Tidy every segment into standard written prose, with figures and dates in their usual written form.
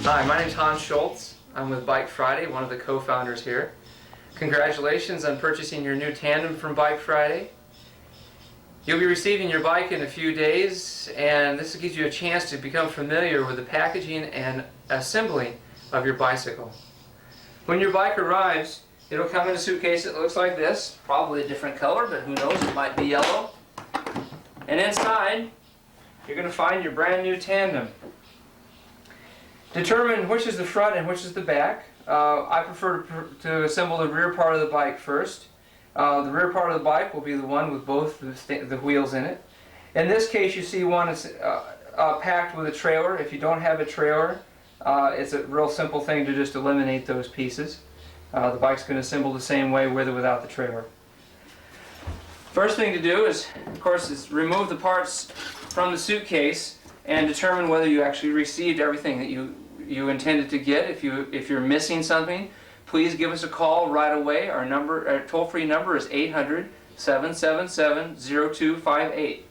Hi, my name is Hans Schultz. I'm with Bike Friday, one of the co-founders here. Congratulations on purchasing your new tandem from Bike Friday. You'll be receiving your bike in a few days, and this gives you a chance to become familiar with the packaging and assembly of your bicycle. When your bike arrives, it'll come in a suitcase that looks like this, probably a different color, but who knows, it might be yellow. And inside, you're going to find your brand new tandem. Determine which is the front and which is the back. I prefer to assemble the rear part of the bike first. The rear part of the bike will be the one with both the wheels in it. In this case, you see one is packed with a trailer. If you don't have a trailer, it's a real simple thing to just eliminate those pieces. The bike's going to assemble the same way with or without the trailer. First thing to do is, of course, is remove the parts from the suitcase and determine whether you actually received everything that you intended to get. If you're missing something, please give us a call right away. Our toll-free number is 800-777-0258.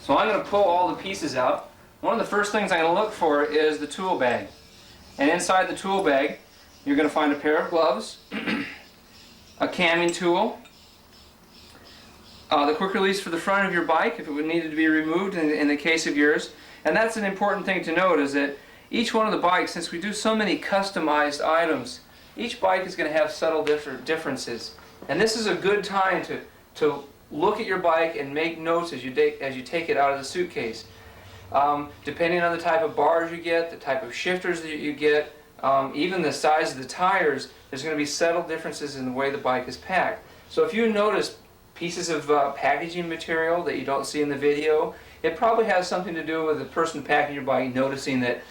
So I'm going to pull all the pieces out. One of the first things I'm going to look for is the tool bag. And inside the tool bag, you're going to find a pair of gloves, a camming tool, the quick release for the front of your bike if it needed to be removed in the case of yours. And that's an important thing to note, is that each one of the bikes, since we do so many customized items, each bike is going to have subtle differences. And this is a good time to look at your bike and make notes as you take it out of the suitcase. Depending on the type of bars you get, the type of shifters that you get, even the size of the tires, there's going to be subtle differences in the way the bike is packed. So if you notice pieces of packaging material that you don't see in the video, it probably has something to do with the person packing your bike noticing that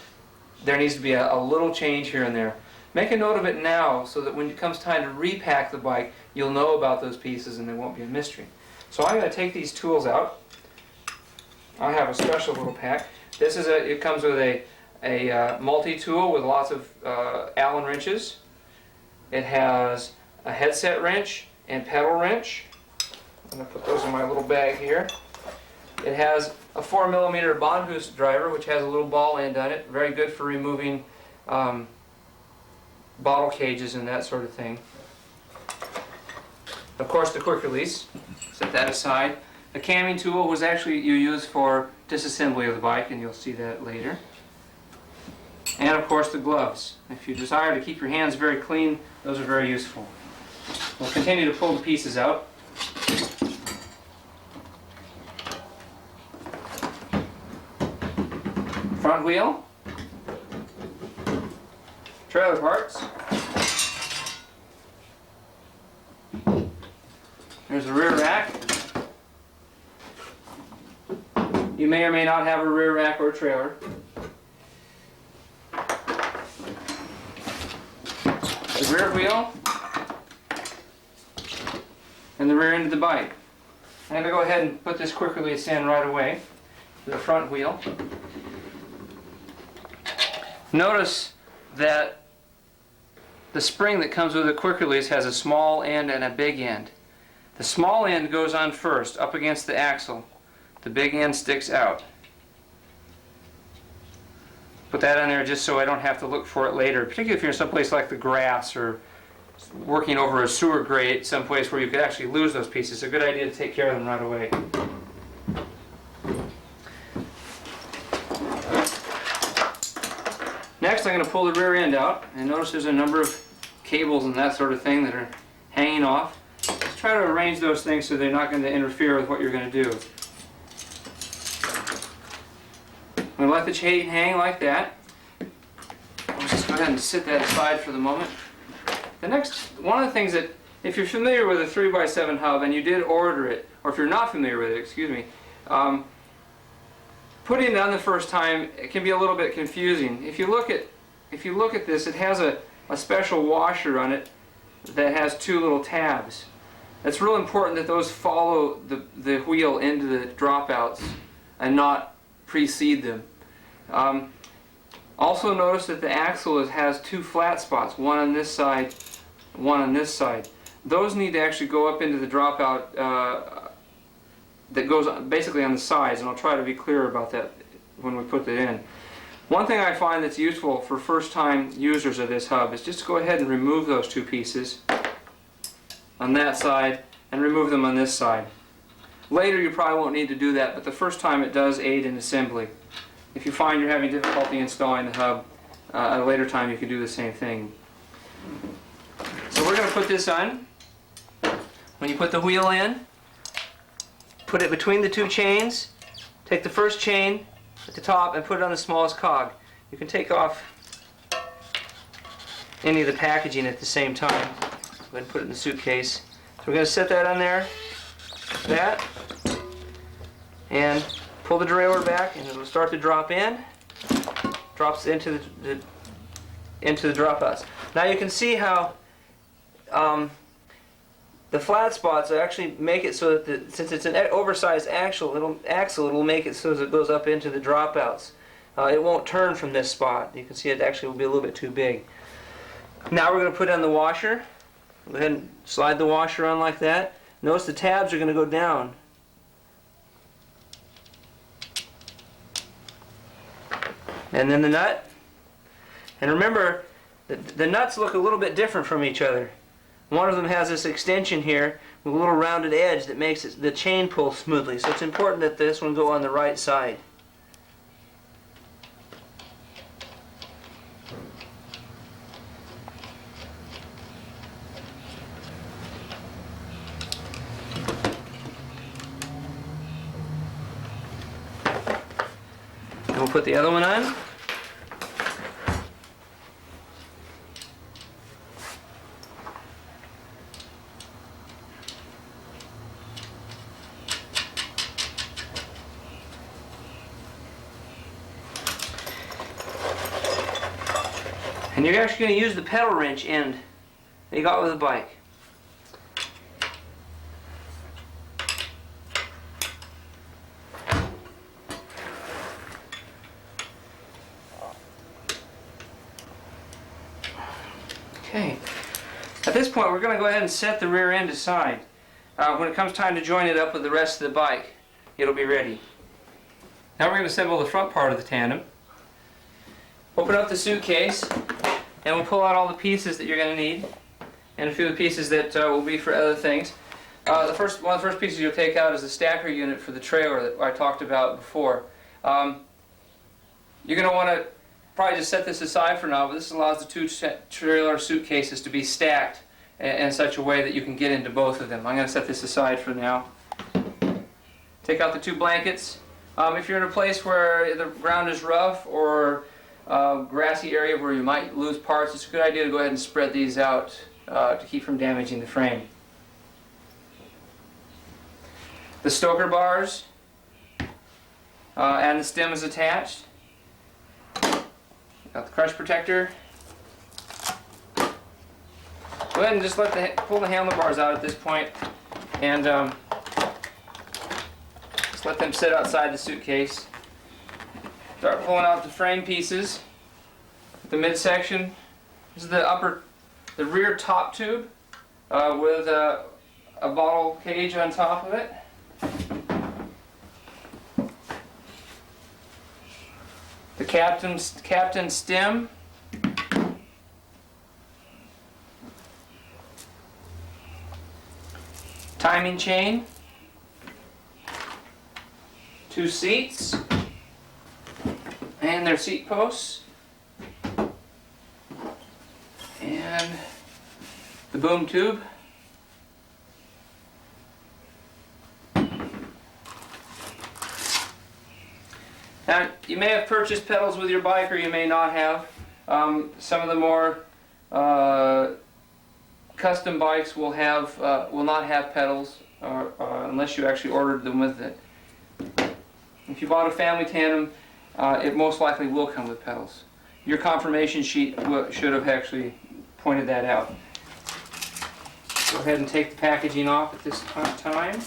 there needs to be a little change here and there. Make a note of it now so that when it comes time to repack the bike, you'll know about those pieces and there won't be a mystery. So I'm going to take these tools out. I have a special little pack. It comes with a multi-tool with lots of Allen wrenches. It has a headset wrench and pedal wrench. I'm going to put those in my little bag here. It has a 4mm Bondhouse driver, which has a little ball end on it. Very good for removing bottle cages and that sort of thing. Of course, the quick release. Set that aside. The camming tool was actually you use for disassembly of the bike, and you'll see that later. And of course the gloves. If you desire to keep your hands very clean, those are very useful. We'll continue to pull the pieces out. Front wheel, trailer parts, there's a rear rack. You may or may not have a rear rack or a trailer. The rear wheel and the rear end of the bike. I'm going to go ahead and put this quick release in right away to the front wheel. Notice that the spring that comes with the quick release has a small end and a big end. The small end goes on first, up against the axle. The big end sticks out. Put that on there just so I don't have to look for it later, particularly if you're in someplace like the grass or working over a sewer grate, someplace where you could actually lose those pieces. It's a good idea to take care of them right away. Next, I'm going to pull the rear end out, and notice there's a number of cables and that sort of thing that are hanging off. Just try to arrange those things so they're not going to interfere with what you're going to do. I'm going to let the chain hang like that. I'll just go ahead and set that aside for the moment. One of the things that, if you're familiar with a 3x7 hub and you did order it, or if you're not familiar with it, excuse me, putting it on the first time, it can be a little bit confusing. If you look at this, it has a special washer on it that has two little tabs. It's real important that those follow the wheel into the dropouts and not precede them. Also notice that the axle has two flat spots, one on this side, one on this side. Those need to actually go up into the dropout that goes basically on the sides, and I'll try to be clear about that when we put it in. One thing I find that's useful for first-time users of this hub is just to go ahead and remove those two pieces on that side and remove them on this side. Later you probably won't need to do that, but the first time it does aid in assembly. If you find you're having difficulty installing the hub, at a later time you can do the same thing. So we're going to put this on. When you put the wheel in, put it between the two chains, take the first chain at the top and put it on the smallest cog. You can take off any of the packaging at the same time. Go ahead and put it in the suitcase. So we're going to set that on there, that, and pull the derailleur back and it'll start to drop in. Drops into the dropouts. Now you can see how the flat spots actually make it so that since it's an oversized axle, it'll make it so as it goes up into the dropouts. It won't turn from this spot. You can see it actually will be a little bit too big. Now we're going to put on the washer. Go ahead and slide the washer on like that. Notice the tabs are going to go down. And then the nut. And remember, the nuts look a little bit different from each other. One of them has this extension here with a little rounded edge that makes the chain pull smoothly. So it's important that this one go on the right side. And we'll put the other one on. And you're actually going to use the pedal wrench end that you got with the bike. Okay. At this point we're going to go ahead and set the rear end aside. When it comes time to join it up with the rest of the bike, it'll be ready. Now we're going to assemble the front part of the tandem. Open up the suitcase and we'll pull out all the pieces that you're going to need and a few of the pieces that will be for other things. One of the first pieces you'll take out is the stacker unit for the trailer that I talked about before. You're going to want to probably just set this aside for now, but this allows the two trailer suitcases to be stacked in such a way that you can get into both of them. I'm going to set this aside for now. Take out the two blankets. If you're in a place where the ground is rough or grassy area where you might lose parts, it's a good idea to go ahead and spread these out to keep from damaging the frame. The stoker bars and the stem is attached. Got the crush protector. Go ahead and just pull the handlebars out at this point and just let them sit outside the suitcase. Start pulling out the frame pieces. The midsection. This is the rear top tube with a bottle cage on top of it. The captain stem. Timing chain. Two seats. And their seat posts. And the boom tube. Now, you may have purchased pedals with your bike or you may not have. Some of the more custom bikes will not have pedals unless you actually ordered them with it. If you bought a family tandem, it most likely will come with pedals. Your confirmation sheet should have actually pointed that out. Go ahead and take the packaging off at this time.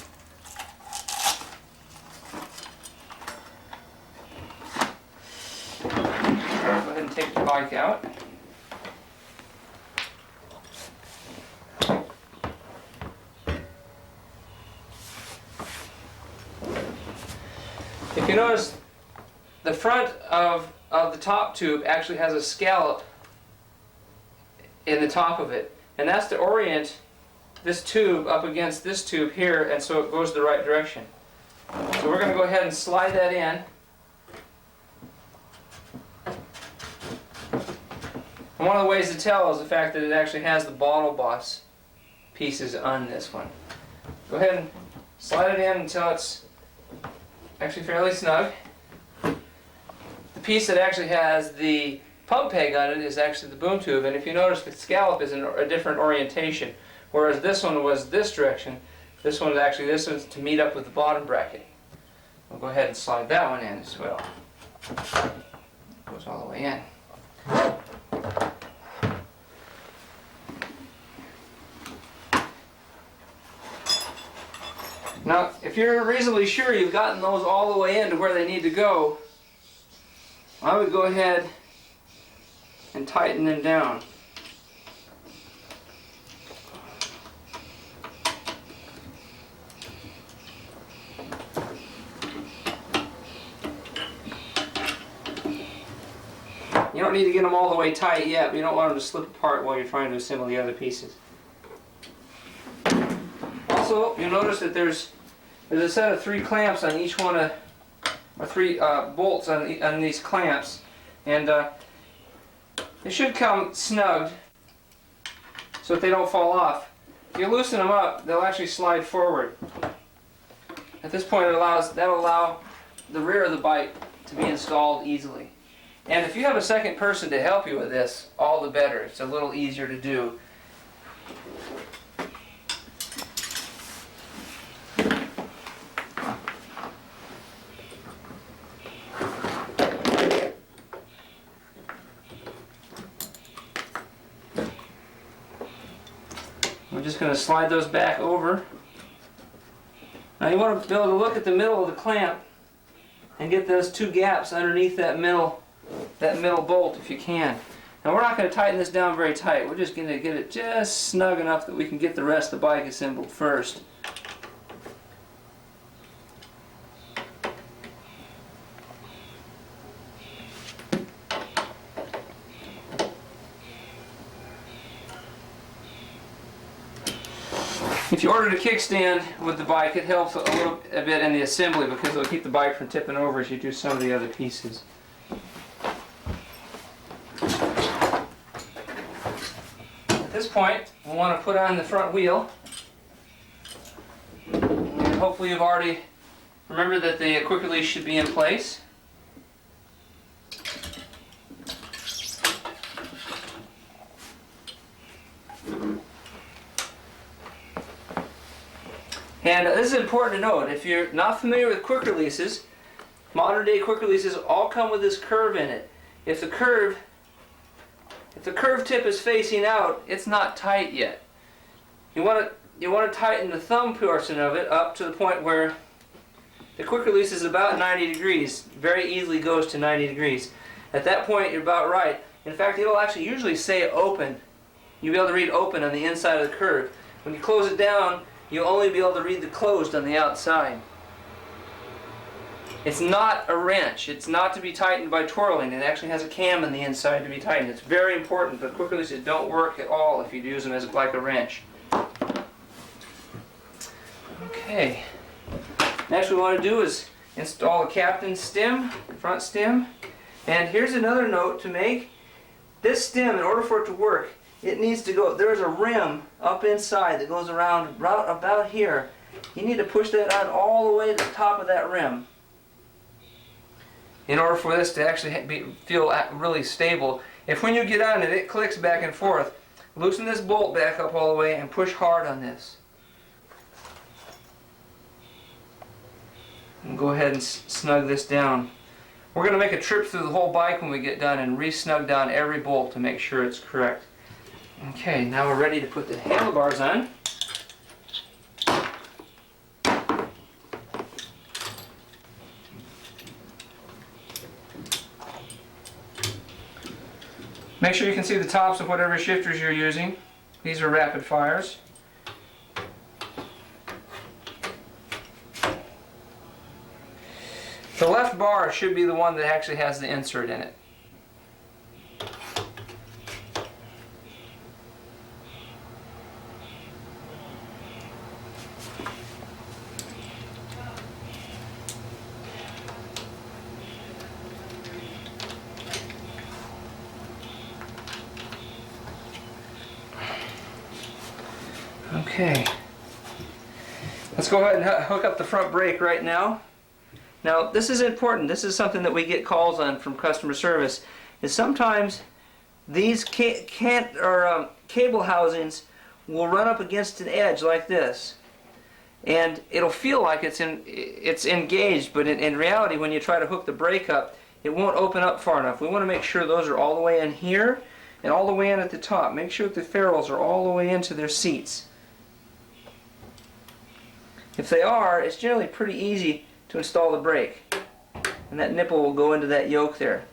Go ahead and take the bike out. the front of the top tube actually has a scallop in the top of it, and that's to orient this tube up against this tube here, and so it goes the right direction. So we're going to go ahead and slide that in. And one of the ways to tell is the fact that it actually has the bottle boss pieces on this one. Go ahead and slide it in until it's actually fairly snug. The piece that actually has the pump peg on it is actually the boom tube, and if you notice, the scallop is in a different orientation, whereas this one was this direction. This one is actually, this one's to meet up with the bottom bracket. We'll go ahead and slide that one in as well. It goes all the way in. Now, if you're reasonably sure you've gotten those all the way in to where they need to go, I would go ahead and tighten them down. You don't need to get them all the way tight yet, but you don't want them to slip apart while you're trying to assemble the other pieces. Also, you'll notice that there's a set of 3 clamps on each one of, or 3 bolts on these clamps, and they should come snugged so that they don't fall off. If you loosen them up, they'll actually slide forward. At this point, that'll allow the rear of the bike to be installed easily. And if you have a second person to help you with this, all the better. It's a little easier to do. We're just going to slide those back over. Now you want to be able to look at the middle of the clamp and get those 2 gaps underneath that middle bolt if you can. Now we're not going to tighten this down very tight. We're just going to get it just snug enough that we can get the rest of the bike assembled first. If you ordered a kickstand with the bike, it helps a bit in the assembly because it'll keep the bike from tipping over as you do some of the other pieces. At this point, we'll want to put on the front wheel. And hopefully you've already remembered that the quick release should be in place. And this is important to note. If you're not familiar with quick releases, modern day quick releases all come with this curve in it. If the curve tip is facing out, it's not tight yet. You want to tighten the thumb portion of it up to the point where the quick release is about 90 degrees. Very easily goes to 90 degrees. At that point, you're about right. In fact, it'll actually usually say open. You'll be able to read open on the inside of the curve. When you close it down, you'll only be able to read the closed on the outside. It's not a wrench. It's not to be tightened by twirling. It actually has a cam on the inside to be tightened. It's very important, but quick releases don't work at all if you use them as like a wrench. Okay. Next, what we want to do is install a captain's stem, front stem. And here's another note to make. This stem, in order for it to work, it needs to go, there's a rim up inside that goes around about here. You need to push that on all the way to the top of that rim in order for this to actually feel really stable. If when you get on it, it clicks back and forth, loosen this bolt back up all the way and push hard on this. And go ahead and snug this down. We're going to make a trip through the whole bike when we get done and re-snug down every bolt to make sure it's correct. Okay, now we're ready to put the handlebars on. Make sure you can see the tops of whatever shifters you're using. These are rapid fires. The left bar should be the one that actually has the insert in it. Okay, let's go ahead and hook up the front brake right now. Now this is important. This is something that we get calls on from customer service. Is sometimes these cable housings will run up against an edge like this, and it'll feel like it's engaged, but in reality, when you try to hook the brake up, it won't open up far enough. We want to make sure those are all the way in here and all the way in at the top. Make sure that the ferrules are all the way into their seats. If they are, it's generally pretty easy to install the brake, and that nipple will go into that yoke there.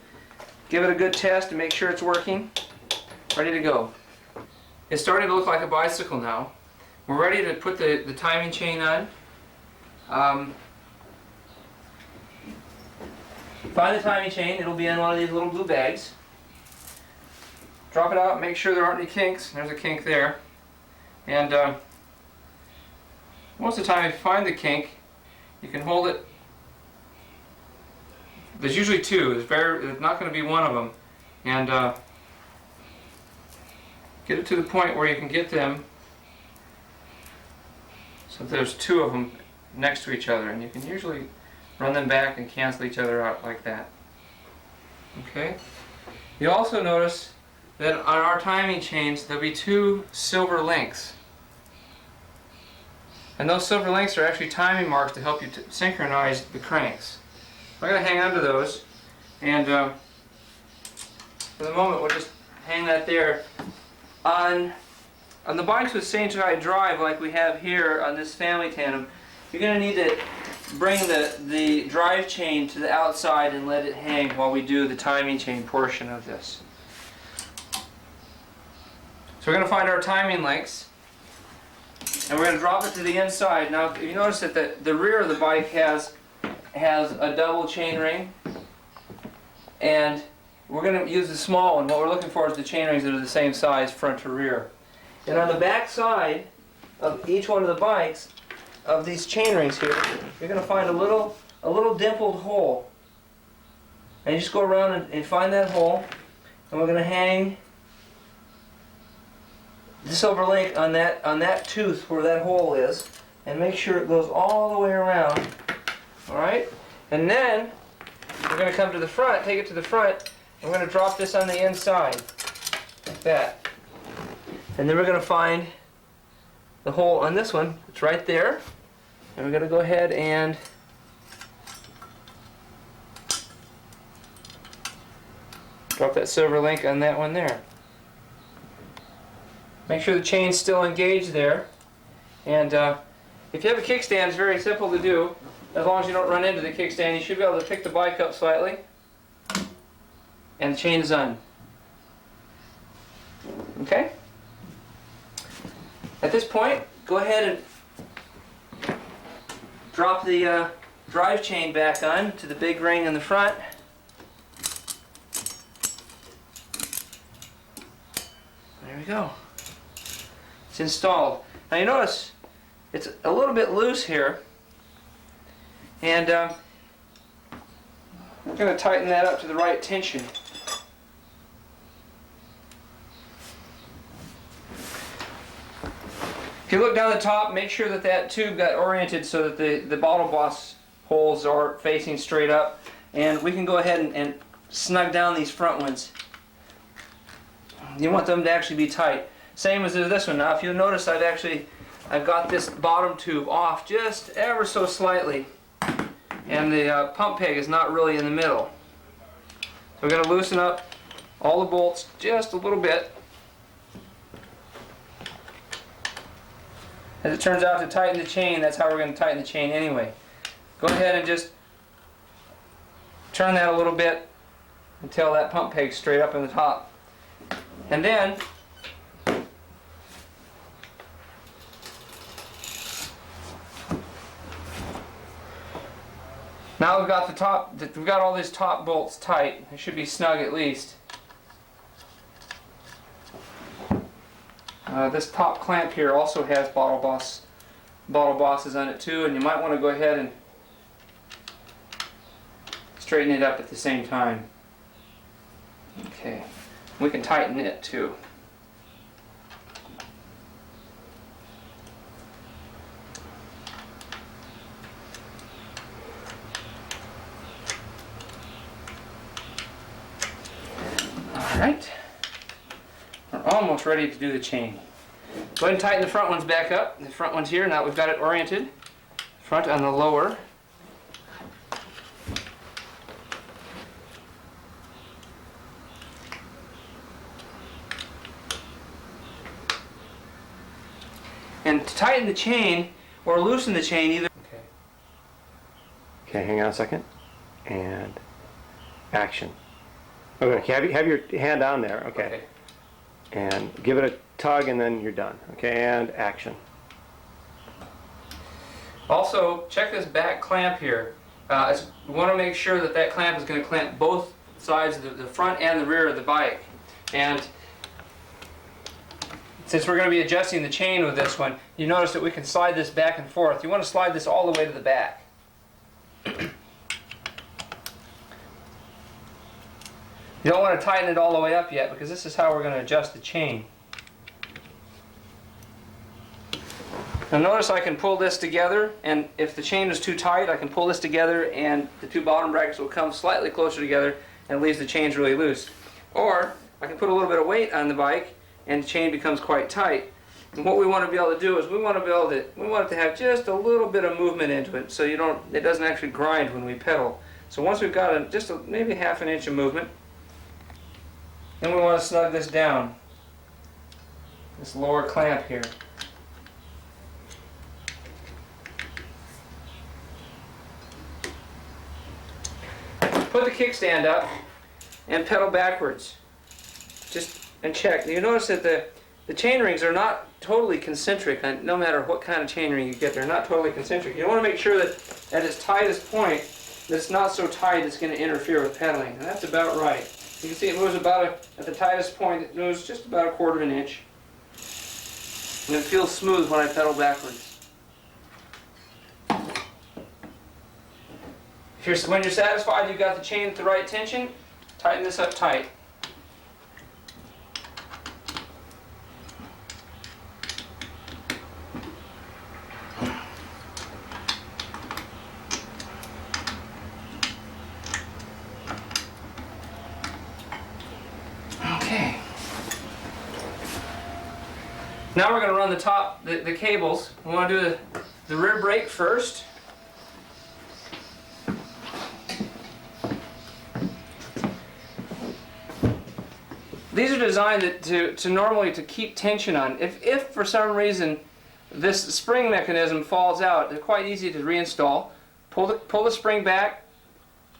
Give it a good test to make sure it's working. Ready to go. It's starting to look like a bicycle now. We're ready to put the timing chain on. Find the timing chain. It'll be in one of these little blue bags. Drop it out, make sure there aren't any kinks. There's a kink there. And most of the time, if you find the kink, you can hold it. There's usually two. There's not going to be one of them. And get it to the point where you can get them so there's two of them next to each other, and you can usually run them back and cancel each other out like that. Okay. You also notice that on our timing chains there'll be two silver links. And those silver links are actually timing marks to help you to synchronize the cranks. I'm going to hang on to those, and for the moment we'll just hang that there. On the bikes with same-side drive like we have here on this family tandem, you're going to need to bring the drive chain to the outside and let it hang while we do the timing chain portion of this. So we're going to find our timing links, and we're going to drop it to the inside. Now, if you notice that the rear of the bike has a double chain ring, and we're going to use the small one. What we're looking for is the chain rings that are the same size front to rear. And on the back side of each one of the bikes, of these chain rings here, you're going to find a little dimpled hole. And you just go around and find that hole, and we're going to hang the silver link on that tooth where that hole is, and make sure it goes all the way around. Alright? And then we're going to come to the front, take it to the front, and we're going to drop this on the inside, like that. And then we're going to find the hole on this one. It's right there. And we're going to go ahead and drop that silver link on that one there. Make sure the chain's still engaged there. And if you have a kickstand, it's very simple to do. As long as you don't run into the kickstand, you should be able to pick the bike up slightly. And the chain is on. Okay? At this point, go ahead and drop the drive chain back on to the big ring in the front. There we go. It's installed. Now you notice it's a little bit loose here, and we're going to tighten that up to the right tension. If you look down the top, make sure that that tube got oriented so that the bottle boss holes are facing straight up, and we can go ahead and snug down these front ones. You want them to actually be tight. Same as this one. Now if you'll notice, I've got this bottom tube off just ever so slightly, and the pump peg is not really in the middle. So we're going to loosen up all the bolts just a little bit. As it turns out, to tighten the chain, that's how we're going to tighten the chain anyway. Go ahead and just turn that a little bit until that pump peg's straight up in the top. And then Now we've got all these top bolts tight. They should be snug at least. This top clamp here also has bottle bosses on it too, and you might want to go ahead and straighten it up at the same time. Okay, we can tighten it too. Alright, we're almost ready to do the chain. Go ahead and tighten the front ones back up. The front one's here, now we've got it oriented. Front on the lower. And to tighten the chain, or loosen the chain either... Okay, hang on a second. And action. Okay, have your hand on there, okay. And give it a tug and then you're done. Okay, and action. Also, check this back clamp here. We want to make sure that that clamp is going to clamp both sides, the front and the rear of the bike. And since we're going to be adjusting the chain with this one, you notice that we can slide this back and forth. You want to slide this all the way to the back. You don't want to tighten it all the way up yet, because this is how we're going to adjust the chain. Now notice I can pull this together, and if the chain is too tight, I can pull this together and the two bottom brackets will come slightly closer together and leaves the chains really loose. Or I can put a little bit of weight on the bike and the chain becomes quite tight. And what we want to be able to do is we want it to have just a little bit of movement into it, so it doesn't actually grind when we pedal. So once we've got maybe half an inch of movement, then we want to snug this down, this lower clamp here. Put the kickstand up and pedal backwards. And check. You notice that the chain rings are not totally concentric. No matter what kind of chain ring you get, they're not totally concentric. You want to make sure that at its tightest point, that it's not so tight it's going to interfere with pedaling. And that's about right. You can see it moves at the tightest point, it moves just about 1/4 of an inch. And it feels smooth when I pedal backwards. When you're satisfied you've got the chain at the right tension, tighten this up tight. Okay. Now we're going to run the cables. We want to do the rear brake first. These are designed to normally keep tension on. If for some reason this spring mechanism falls out, they're quite easy to reinstall. Pull the spring back,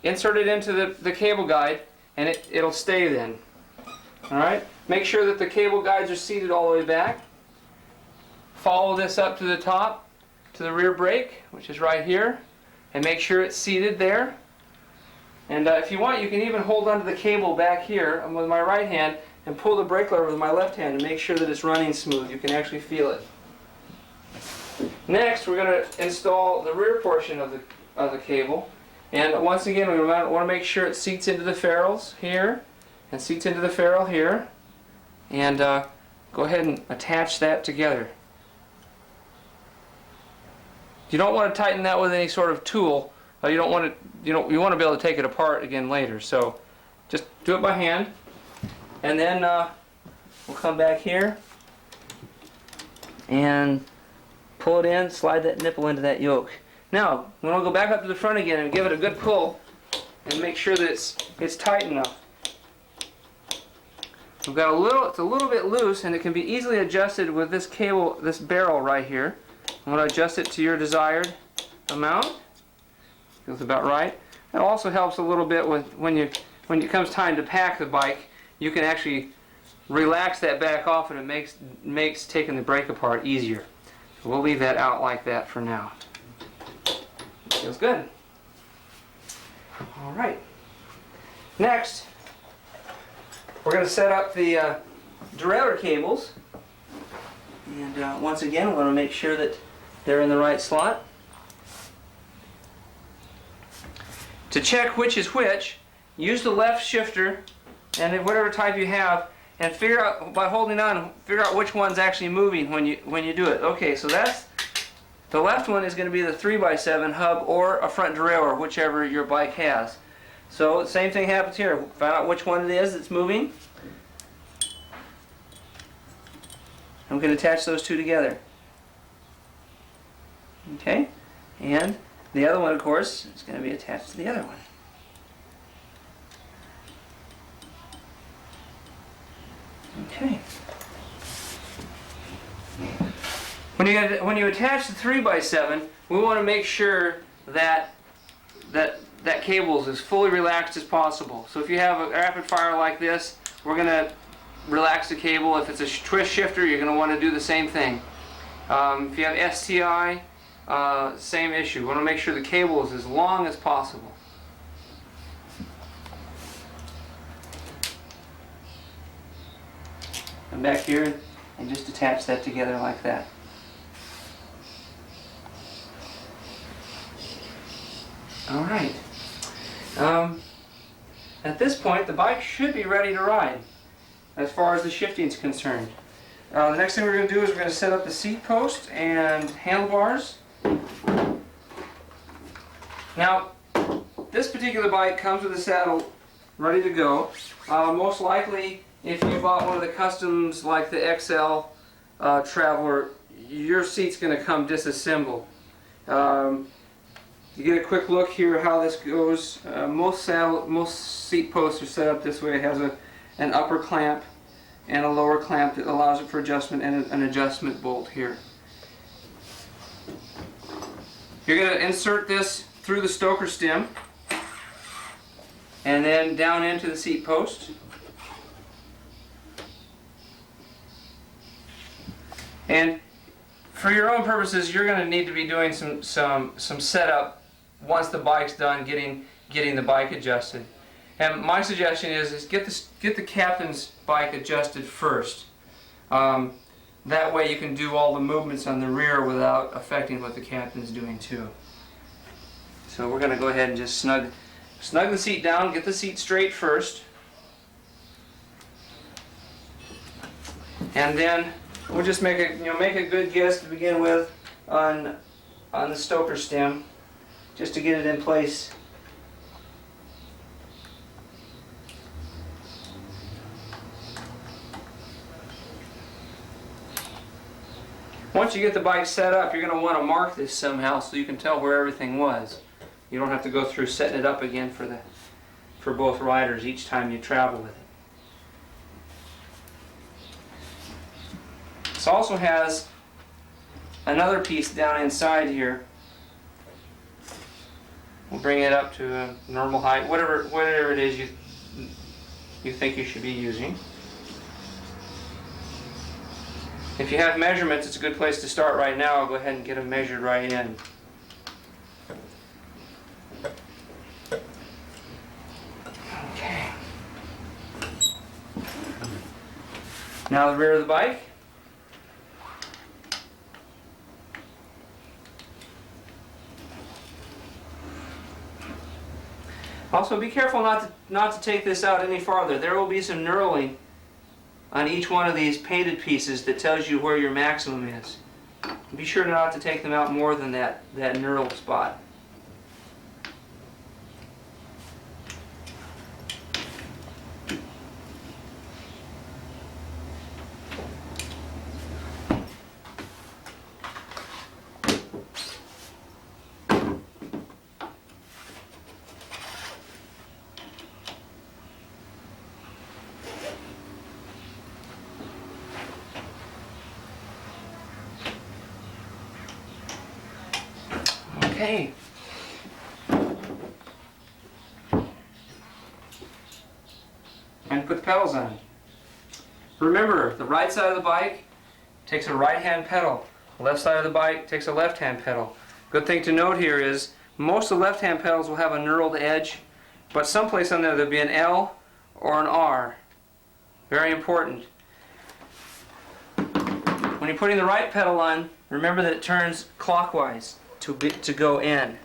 insert it into the cable guide, and it'll stay then. Alright? Make sure that the cable guides are seated all the way back. Follow this up to the top, to the rear brake, which is right here, and make sure it's seated there. And if you want, you can even hold onto the cable back here with my right hand and pull the brake lever with my left hand to make sure that it's running smooth. You can actually feel it. Next, we're going to install the rear portion of the cable. And once again, we want to make sure it seats into the ferrules here and seats into the ferrule here. And go ahead and attach that together. You don't want to tighten that with any sort of tool. You want to be able to take it apart again later. So just do it by hand, and then we'll come back here and pull it in, slide that nipple into that yoke. Now we'll go back up to the front again and give it a good pull and make sure that it's tight enough. We've got it's a little bit loose, and it can be easily adjusted with this cable, this barrel right here. I'm going to adjust it to your desired amount. Feels about right. It also helps a little bit with when it comes time to pack the bike, you can actually relax that back off, and it makes taking the brake apart easier. So we'll leave that out like that for now. Feels good. All right. Next, we're going to set up the derailleur cables. And once again, we want to make sure that they're in the right slot. To check which is which, use the left shifter and whatever type you have, and figure out, by holding on, figure out which one's actually moving when you do it. Okay, so that's the left one is going to be the 3x7 hub or a front derailleur, whichever your bike has. So the same thing happens here. Find out which one it is that's moving. I'm going to attach those two together. Okay, and the other one, of course, is going to be attached to the other one. Okay. When you attach the 3x7, we want to make sure that that cable is as fully relaxed as possible. So if you have a rapid fire like this, we're going to relax the cable. If it's a twist shifter, you're going to want to do the same thing. If you have STI, same issue. We want to make sure the cable is as long as possible. Come back here and just attach that together like that. All right. At this point, the bike should be ready to ride as far as the shifting is concerned. The next thing we're going to do is we're going to set up the seat post and handlebars. Now, this particular bike comes with a saddle ready to go. Most likely, if you bought one of the customs like the XL Traveler, your seat's going to come disassembled. You get a quick look here how this goes. Most seat posts are set up this way. It has an upper clamp and a lower clamp that allows it for adjustment, and an adjustment bolt here. You're going to insert this through the stoker stem and then down into the seat post. And for your own purposes, you're going to need to be doing some setup once the bike's done getting the bike adjusted. And my suggestion is get the captain's bike adjusted first. That way you can do all the movements on the rear without affecting what the captain's doing too. So we're going to go ahead and just snug the seat down, get the seat straight first. And then we'll just make a good guess to begin with on the stoker stem, just to get it in place. Once you get the bike set up, you're going to want to mark this somehow so you can tell where everything was. You don't have to go through setting it up again for both riders each time you travel with it. This also has another piece down inside here. We'll bring it up to a normal height, whatever it is you think you should be using. If you have measurements, it's a good place to start right now. I'll go ahead and get them measured right in. Okay. Now the rear of the bike. Also, be careful not to take this out any farther. There will be some knurling on each one of these painted pieces that tells you where your maximum is. Be sure not to take them out more than that knurled spot. Okay. And put the pedals on. Remember, the right side of the bike takes a right-hand pedal. The left side of the bike takes a left-hand pedal. Good thing to note here is most of the left-hand pedals will have a knurled edge but someplace on there there'll be an L or an R. Very important. When you're putting the right pedal on, remember that it turns clockwise to go in.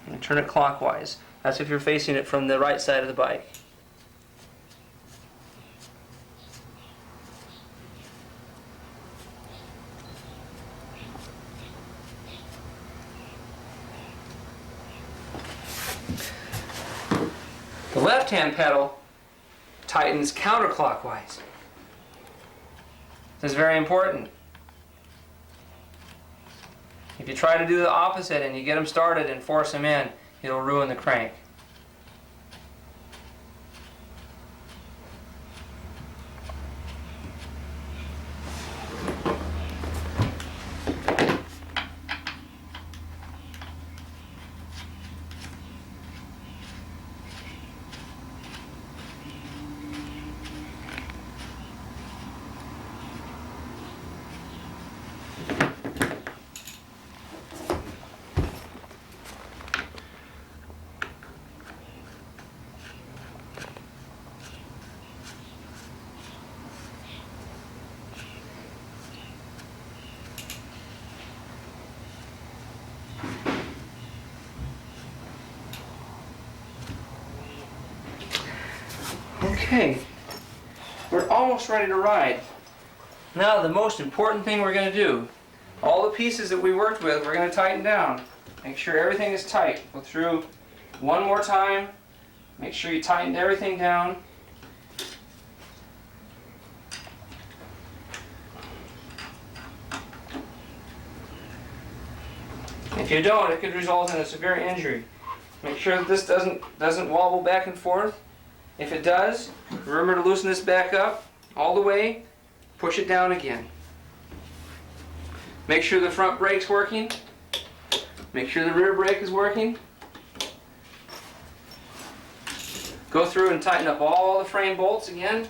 And turn it clockwise. That's if you're facing it from the right side of the bike. The left-hand pedal tightens counterclockwise. This is very important. If you try to do the opposite and you get them started and force them in, it'll ruin the crank. Okay, we're almost ready to ride. Now the most important thing we're going to do, all the pieces that we worked with, we're going to tighten down. Make sure everything is tight. Go through one more time. Make sure you tighten everything down. If you don't, it could result in a severe injury. Make sure that this doesn't wobble back and forth. If it does, remember to loosen this back up all the way, push it down again. Make sure the front brake's working. Make sure the rear brake is working. Go through and tighten up all the frame bolts again.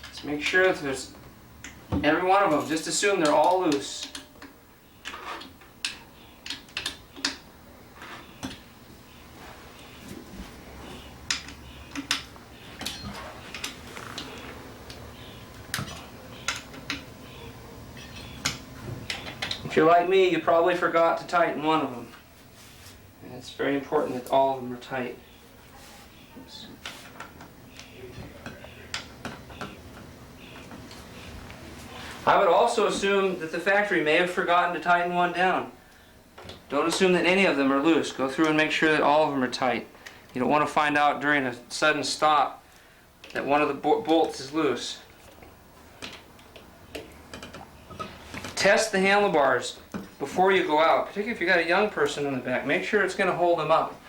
Just make sure that there's every one of them. Just assume they're all loose. If you're like me, you probably forgot to tighten one of them. And it's very important that all of them are tight. Oops. I would also assume that the factory may have forgotten to tighten one down. Don't assume that any of them are loose. Go through and make sure that all of them are tight. You don't want to find out during a sudden stop that one of the bolts is loose. Test the handlebars before you go out, particularly if you've got a young person in the back. Make sure it's going to hold them up.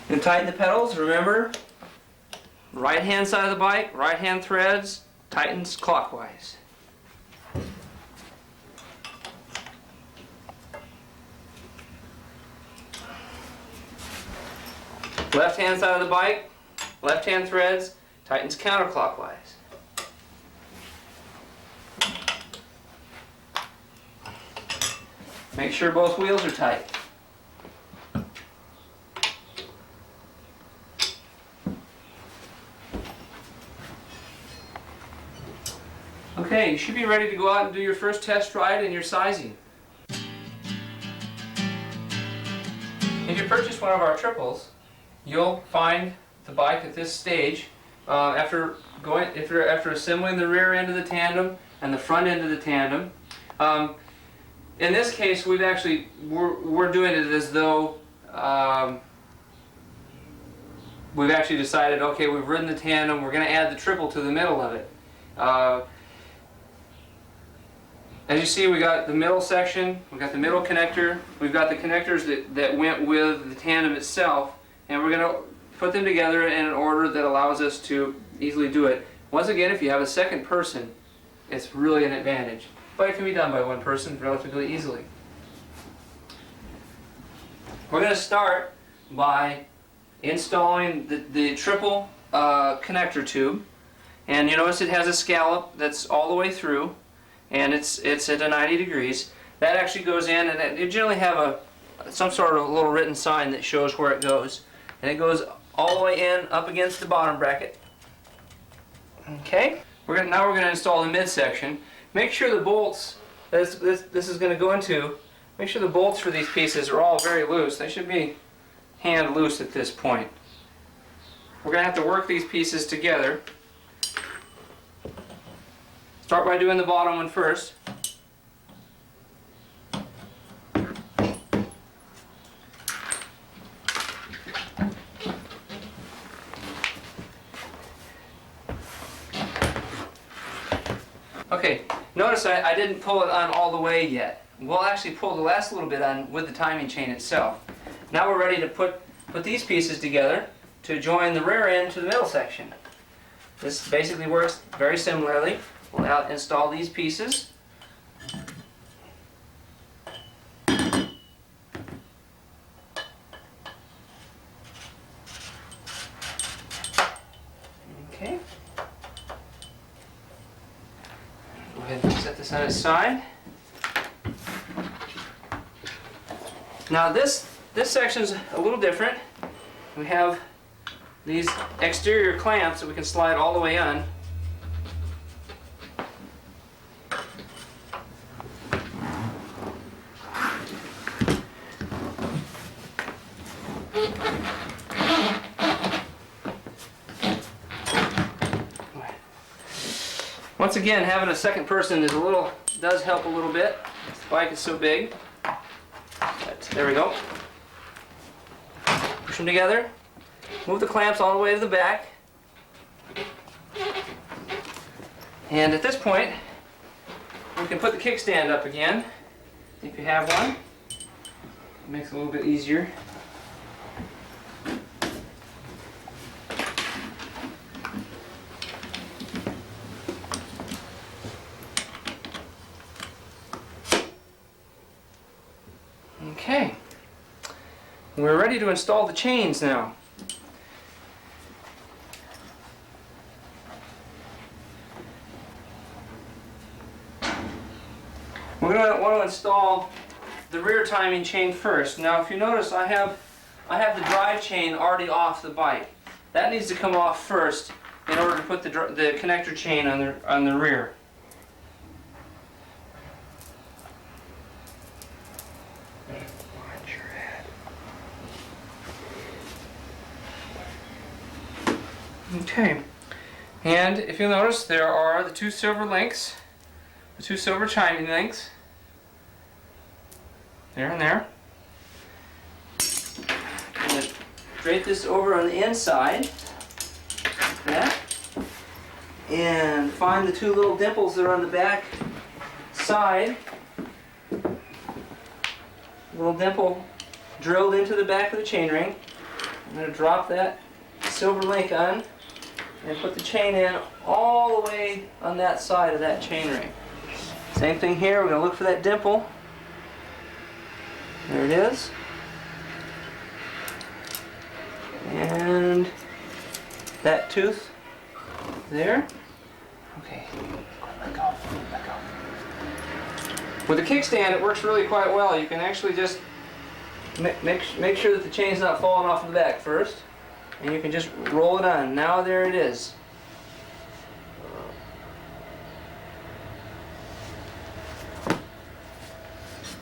And tighten the pedals, remember, right hand side of the bike, right hand threads, tightens clockwise. Left hand side of the bike, left hand threads, tightens counterclockwise. Make sure both wheels are tight. Okay, you should be ready to go out and do your first test ride and your sizing. If you purchase one of our triples, you'll find the bike at this stage after assembling the rear end of the tandem and the front end of the tandem. In this case, we're doing it as though we've actually decided, okay, we've ridden the tandem, we're going to add the triple to the middle of it. As you see, we got the middle section, we've got the middle connector, we've got the connectors that went with the tandem itself, and we're going to put them together in an order that allows us to easily do it. Once again, if you have a second person, it's really an advantage. But it can be done by one person relatively easily. We're going to start by installing the triple connector tube. And you notice it has a scallop that's all the way through, and it's at a 90 degrees. That actually goes in, and you generally have some sort of little written sign that shows where it goes. And it goes all the way in, up against the bottom bracket. Okay? Now we're going to install the midsection. Make sure the bolts this is going to go into, make sure the bolts for these pieces are all very loose. They should be hand loose at this point. We're going to have to work these pieces together. Start by doing the bottom one first. Okay, notice I didn't pull it on all the way yet. We'll actually pull the last little bit on with the timing chain itself. Now we're ready to put these pieces together to join the rear end to the middle section. This basically works very similarly. We'll now install these pieces. Okay. Go ahead and set this on its side. Now this section's a little different. We have these exterior clamps that we can slide all the way on. Once again, having a second person does help a little bit. This bike is so big. But there we go. Push them together. Move the clamps all the way to the back. And at this point, we can put the kickstand up again, if you have one. It makes it a little bit easier. Okay, we're ready to install the chains now. We're going to want to install the rear timing chain first. Now if you notice, I have the drive chain already off the bike. That needs to come off first in order to put the connector chain on the rear. Okay, and if you'll notice, there are the two silver links, the two silver timing links, there and there. I'm going to drape this over on the inside, like that, and find the two little dimples that are on the back side. Little dimple drilled into the back of the chainring. I'm going to drop that silver link on and put the chain in all the way on that side of that chainring. Same thing here, we're going to look for that dimple. There it is. And that tooth there. Okay, let go, let go. With the kickstand, it works really quite well. You can actually just make sure that the chain's not falling off the back first. And you can just roll it on. Now there it is.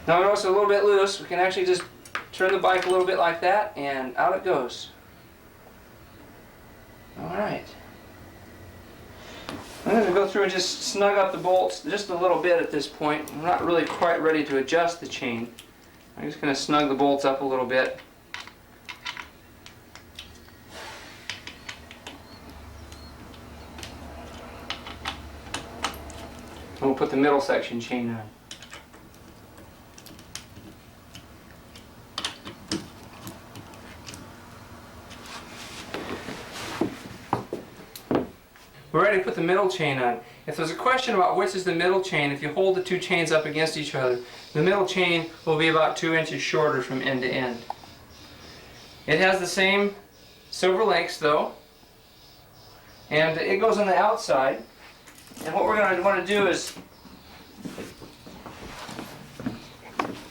Now notice it's a little bit loose. We can actually just turn the bike a little bit like that, and out it goes. Alright. I'm going to go through and just snug up the bolts just a little bit at this point. I'm not really quite ready to adjust the chain. I'm just going to snug the bolts up a little bit. And we'll put the middle section chain on. we're ready to put the middle chain on. If there's a question about which is the middle chain, if you hold the two chains up against each other, the middle chain will be about 2 inches shorter from end to end. It has the same silver links though, and it goes on the outside. And what we're going to want to do is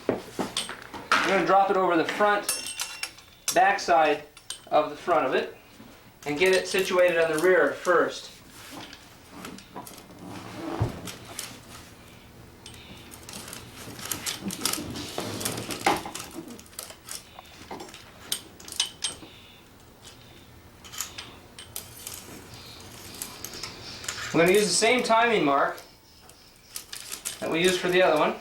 we're going to drop it over the back side of the front of it and get it situated on the rear first. I'm going to use the same timing mark that we used for the other one.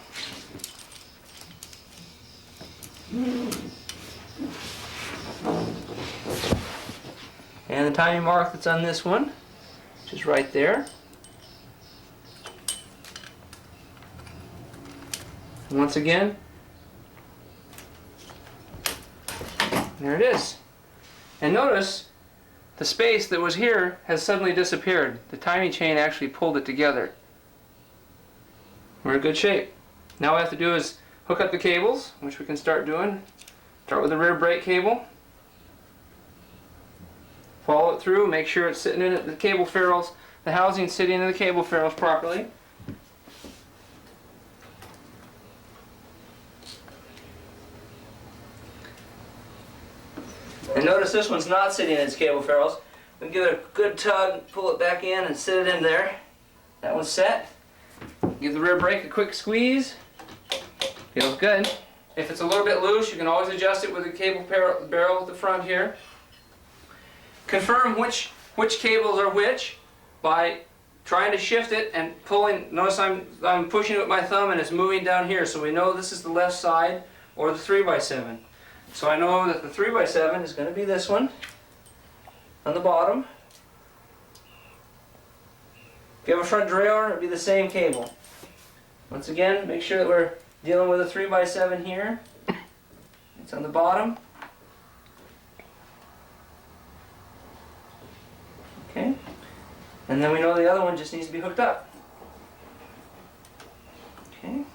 And the timing mark that's on this one, which is right there. And once again, there it is. And notice the space that was here has suddenly disappeared. The timing chain actually pulled it together. We're in good shape. Now all we have to do is hook up the cables, which we can start doing. Start with the rear brake cable. Follow it through, make sure it's sitting in the cable ferrules, the housing sitting in the cable ferrules properly. And notice this one's not sitting in its cable ferrules. We give it a good tug, pull it back in and sit it in there. That one's set. Give the rear brake a quick squeeze. Feels good. If it's a little bit loose, you can always adjust it with the cable barrel at the front here. Confirm which cables are which by trying to shift it and pulling. Notice I'm pushing it with my thumb and it's moving down here, so we know this is the left side or the 3x7. So I know that the 3x7 is going to be this one on the bottom. If you have a front derailleur, it'll be the same cable. Once again, make sure that we're dealing with a 3x7 here. It's on the bottom. Okay. And then we know the other one just needs to be hooked up. Okay.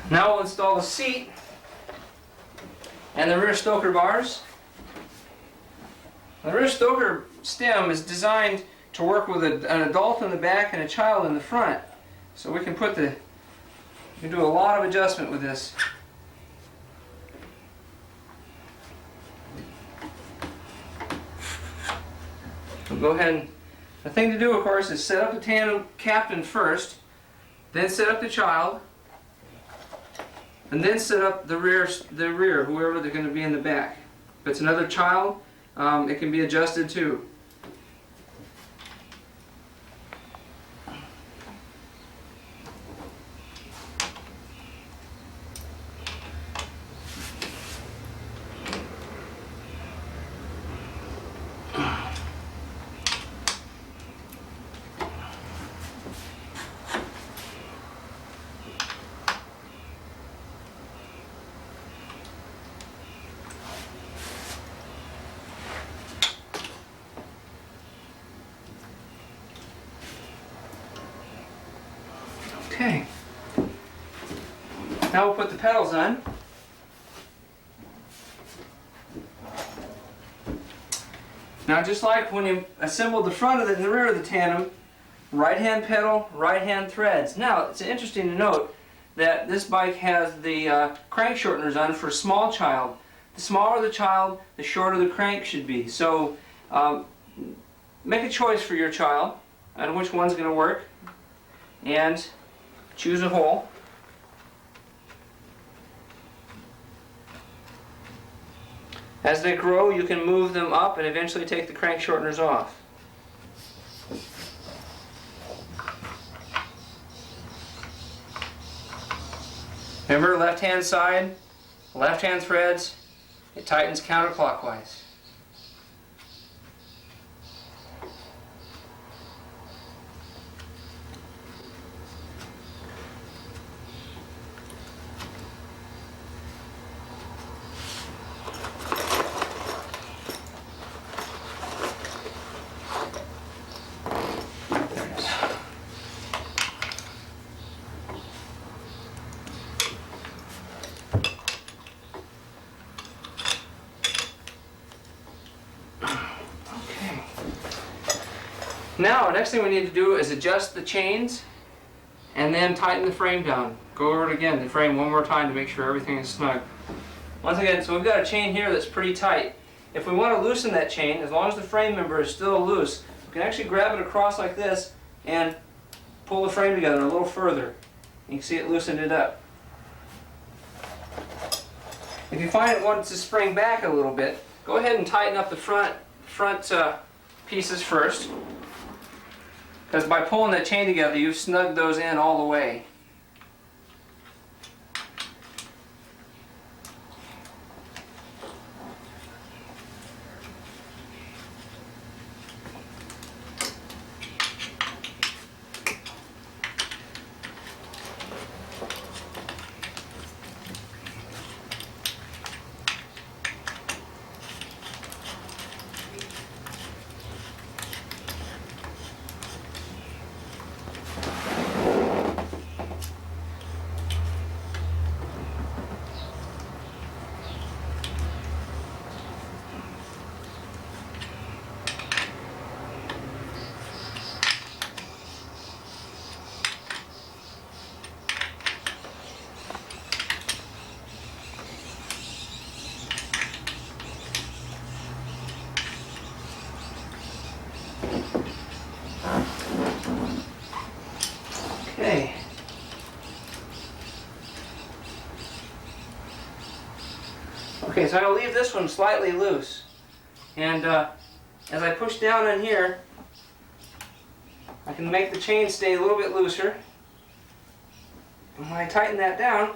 Now we'll install the seat and the rear stoker bars. The rear stoker stem is designed to work with an adult in the back and a child in the front. So we can do a lot of adjustment with this. We'll go ahead and, the thing to do of course is set up the tandem captain first, then set up the child, and then set up the rear, whoever they're going to be in the back. If it's another child, it can be adjusted too. Okay. Now we'll put the pedals on. Now just like when you assembled the front of it and the rear of the tandem, right hand pedal, right hand threads. Now it's interesting to note that this bike has the crank shorteners on for a small child. The smaller the child, the shorter the crank should be. So make a choice for your child on which one's going to work and choose a hole. As they grow, you can move them up and eventually take the crank shorteners off. Remember, left hand side, left hand threads, It tightens counterclockwise. Now, next thing we need to do is adjust the chains and then tighten the frame down. Go over it again, the frame one more time to make sure everything is snug. Once again, so we've got a chain here that's pretty tight. If we want to loosen that chain, as long as the frame member is still loose, we can actually grab it across like this and pull the frame together a little further. You can see it loosened it up. If you find it wants to spring back a little bit, go ahead and tighten up the front pieces first. Because by pulling that chain together, you've snugged those in all the way. Okay. Okay, so I'm going to leave this one slightly loose. And as I push down in here, I can make the chain stay a little bit looser. And when I tighten that down,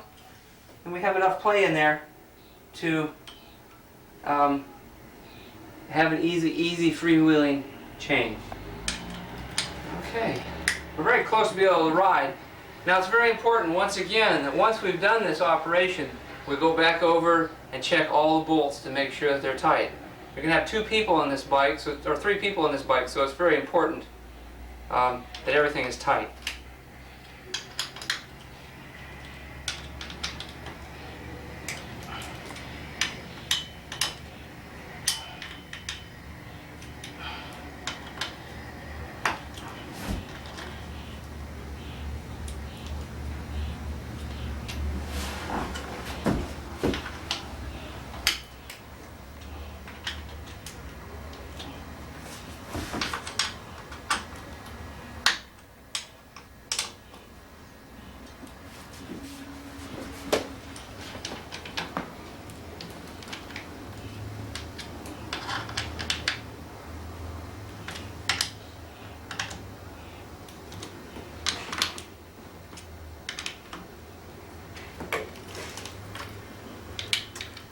then we have enough play in there to have an easy freewheeling chain. Okay, we're very close to be able to ride. Now it's very important, once again, that once we've done this operation, we go back over and check all the bolts to make sure that they're tight. You're going to have 2 people on this bike, or 3 people on this bike, so it's very important that everything is tight.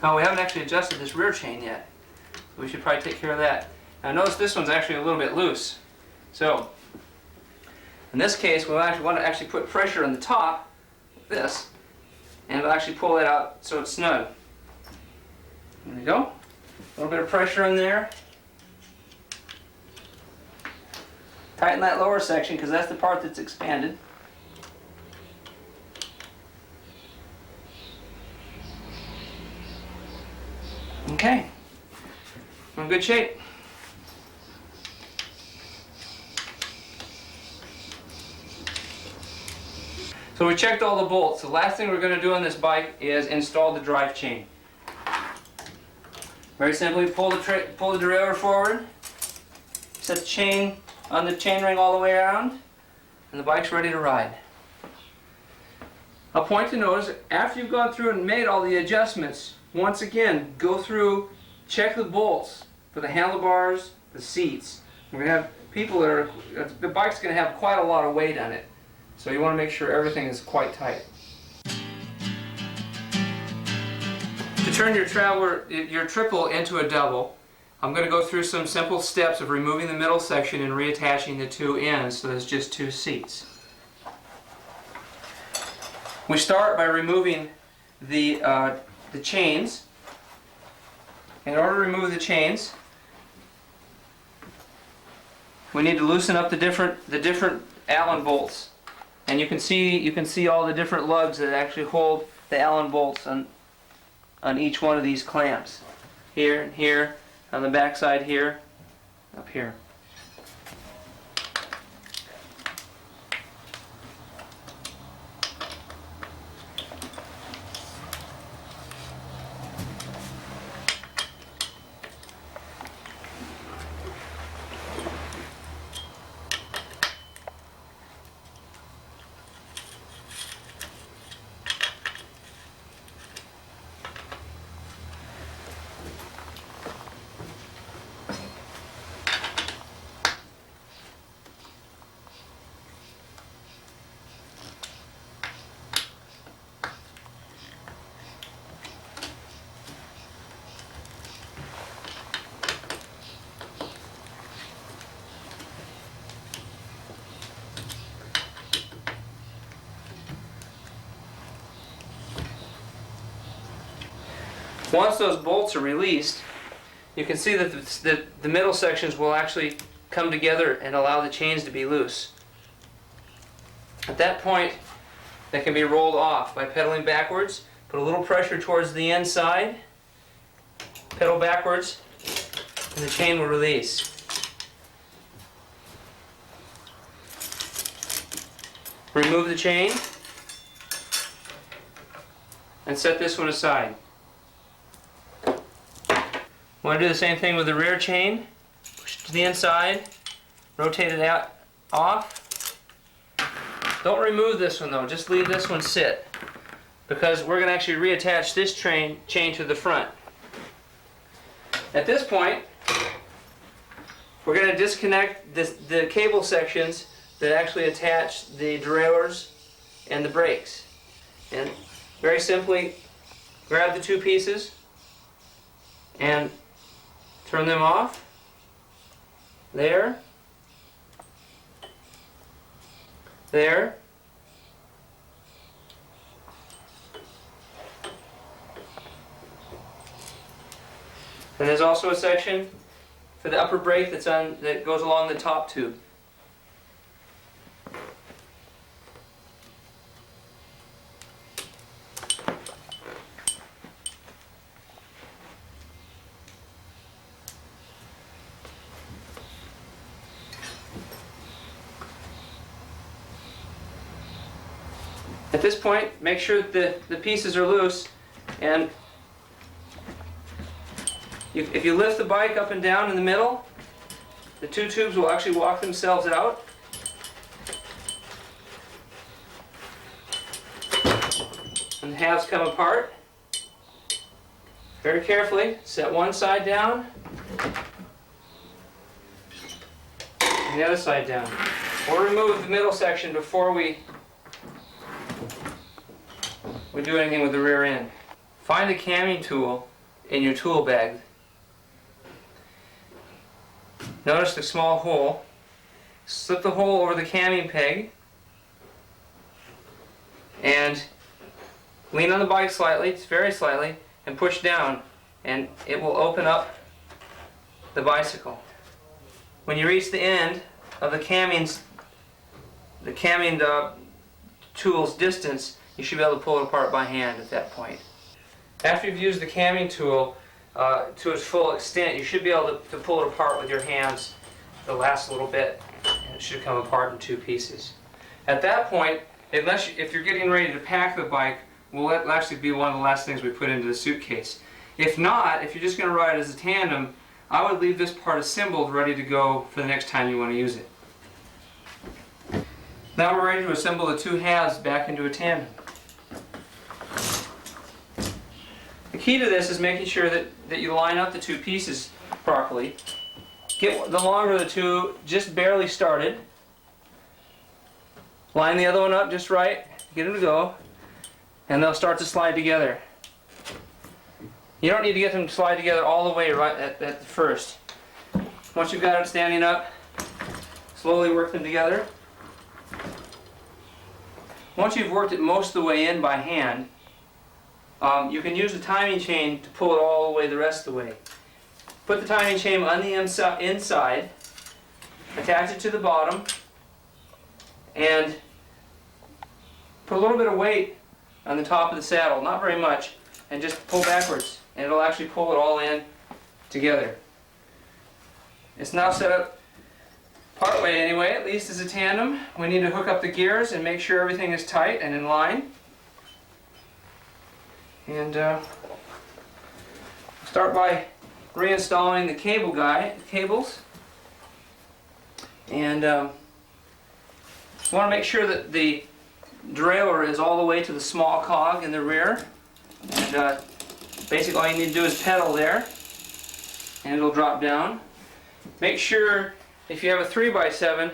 Now we haven't actually adjusted this rear chain yet, so we should probably take care of that. Now notice this one's actually a little bit loose. So in this case, we'll actually want to actually put pressure on the top, like this, and we'll actually pull it out so it's snug. There we go. A little bit of pressure in there. Tighten that lower section because that's the part that's expanded. Okay, we're in good shape. So we checked all the bolts. The last thing we're going to do on this bike is install the drive chain. Very simply, pull the derailleur forward, set the chain on the chain ring all the way around, and the bike's ready to ride. A point to note is after you've gone through and made all the adjustments, once again, go through, check the bolts for the handlebars, the seats. We're going to have people that are, the bike's going to have quite a lot of weight on it. So you want to make sure everything is quite tight. To turn your triple into a double, I'm going to go through some simple steps of removing the middle section and reattaching the two ends so there's just two seats. We start by removing the chains. In order to remove the chains, we need to loosen up the different Allen bolts, and you can see all the different lugs that actually hold the Allen bolts on each one of these clamps. Here and here, on the back side here, up here. Once those bolts are released, you can see that the middle sections will actually come together and allow the chains to be loose. At that point, they can be rolled off by pedaling backwards, put a little pressure towards the inside, pedal backwards, and the chain will release. Remove the chain and set this one aside. Want to do the same thing with the rear chain. Push it to the inside, rotate it out, off. Don't remove this one though, just leave this one sit, because we're going to actually reattach this chain to the front. At this point, we're going to disconnect the cable sections that actually attach the derailleurs and the brakes. And very simply, grab the two pieces and turn them off. There. There. And there's also a section for the upper brake that goes along the top tube. At this point, make sure that the pieces are loose, and if you lift the bike up and down in the middle, the two tubes will actually walk themselves out. And the halves come apart. Very carefully, set one side down, and the other side down. We'll remove the middle section before we do anything with the rear end. Find the camming tool in your tool bag. Notice the small hole. Slip the hole over the camming peg and lean on the bike slightly, very slightly, and push down, and it will open up the bicycle. When you reach the end of the camming tool's distance, you should be able to pull it apart by hand at that point. After you've used the camming tool to its full extent, you should be able to pull it apart with your hands the last little bit, and it should come apart in two pieces. At that point, if you're getting ready to pack the bike, will that actually be one of the last things we put into the suitcase. If not, if you're just going to ride as a tandem, I would leave this part assembled, ready to go for the next time you want to use it. Now we're ready to assemble the two halves back into a tandem. The key to this is making sure that you line up the two pieces properly. Get the longer of the two just barely started. Line the other one up just right, get them to go, and they'll start to slide together. You don't need to get them to slide together all the way right at the first. Once you've got it standing up, slowly work them together. Once you've worked it most of the way in by hand, you can use the timing chain to pull it all the way the rest of the way. Put the timing chain on the inside, attach it to the bottom, and put a little bit of weight on the top of the saddle, not very much, and just pull backwards, and it'll actually pull it all in together. It's now set up partway anyway, at least as a tandem. We need to hook up the gears and make sure everything is tight and in line. And start by reinstalling the cables. And you want to make sure that the derailleur is all the way to the small cog in the rear. And basically all you need to do is pedal there, and it'll drop down. Make sure, if you have a 3x7,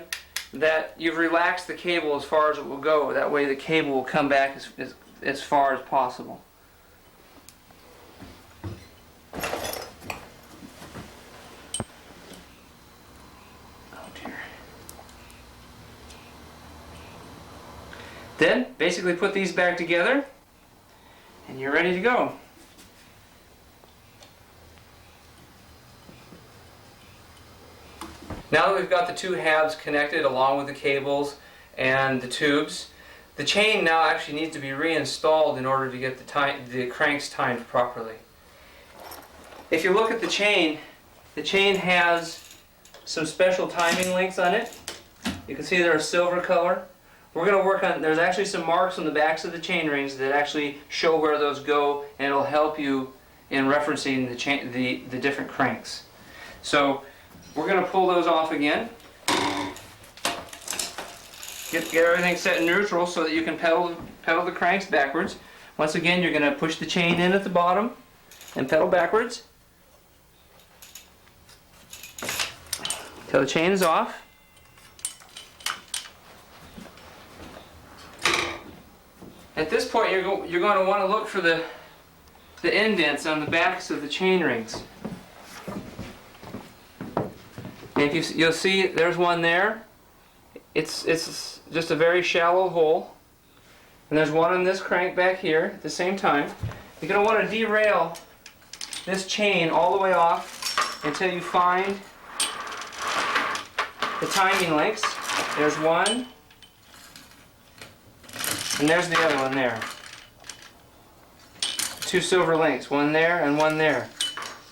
that you've relaxed the cable as far as it will go. That way the cable will come back as far as possible. Then, basically put these back together, and you're ready to go. Now that we've got the two halves connected along with the cables and the tubes, the chain now actually needs to be reinstalled in order to get the cranks timed properly. If you look at the chain has some special timing links on it. You can see they're a silver color. We're going to work on, there's actually some marks on the backs of the chain rings that actually show where those go, and it'll help you in referencing the different cranks. So we're going to pull those off again. Get everything set in neutral so that you can pedal the cranks backwards. Once again, you're going to push the chain in at the bottom and pedal backwards until the chain is off. At this point, you're going to want to look for the indents on the backs of the chain rings. And you'll see there's one there. It's just a very shallow hole. And there's one on this crank back here at the same time. You're going to want to derail this chain all the way off until you find the timing links. There's one. And there's the other one there. Two silver links, one there and one there.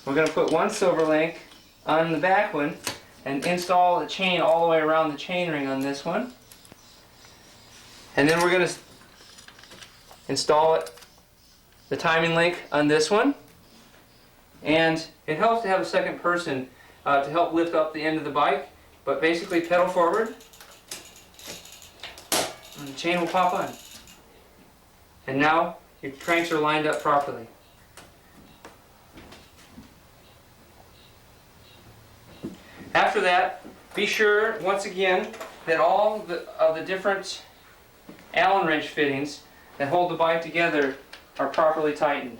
We're going to put one silver link on the back one and install the chain all the way around the chain ring on this one. And then we're going to install the timing link on this one. And it helps to have a second person to help lift up the end of the bike. But basically pedal forward and the chain will pop on. And now your cranks are lined up properly. After that, be sure, once again, that all of the different Allen wrench fittings that hold the bike together are properly tightened.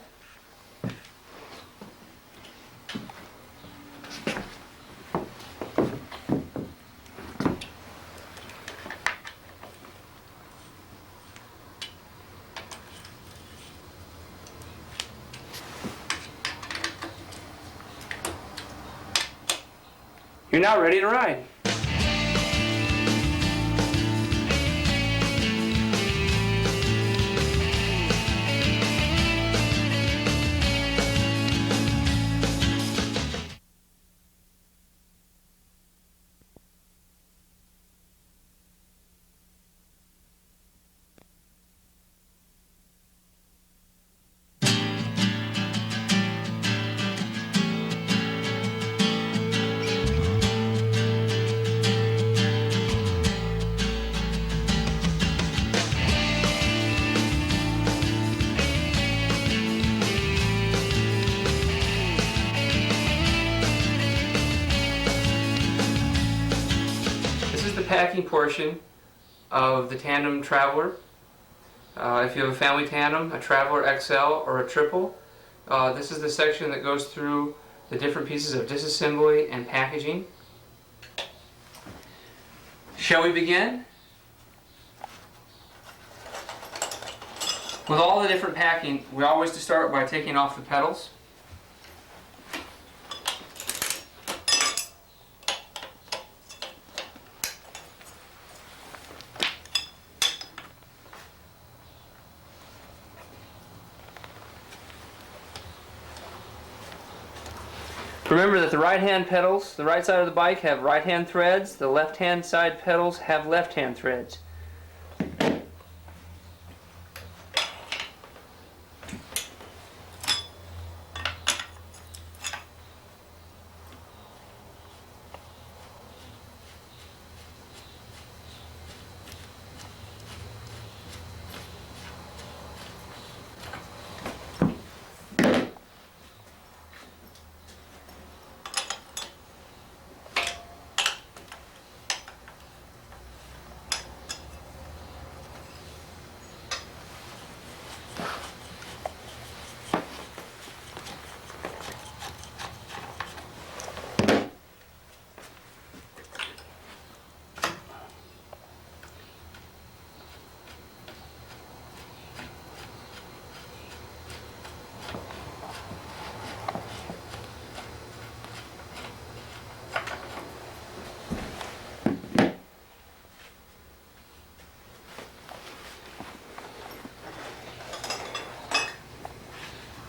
You're now ready to ride. Packing portion of the Tandem Traveler. If you have a family tandem, a Traveler XL or a Triple, This is the section that goes through the different pieces of disassembly and packaging. Shall we begin? With all the different packing, we always start by taking off the pedals. Remember that the right-hand pedals, the right side of the bike, have right-hand threads. The left-hand side pedals have left-hand threads.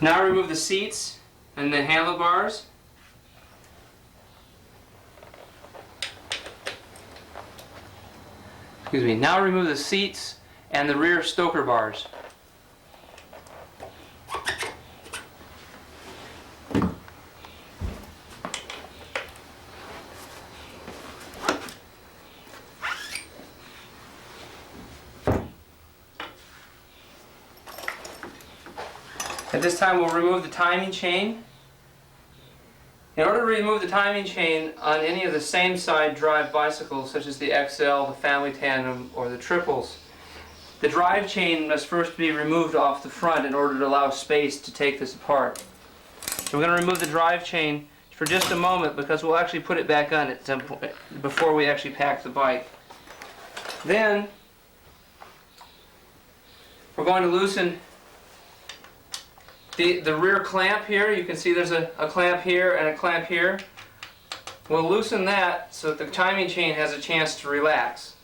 Now remove the seats and the handlebars. Excuse me. Now remove the seats and the rear stoker bars. At this time we'll remove the timing chain. In order to remove the timing chain on any of the same side drive bicycles such as the XL, the Family Tandem, or the Triples, the drive chain must first be removed off the front in order to allow space to take this apart. So we're going to remove the drive chain for just a moment because we'll actually put it back on at some point before we actually pack the bike. Then we're going to loosen the rear clamp here. You can see there's a clamp here and a clamp here. We'll loosen that so that the timing chain has a chance to relax.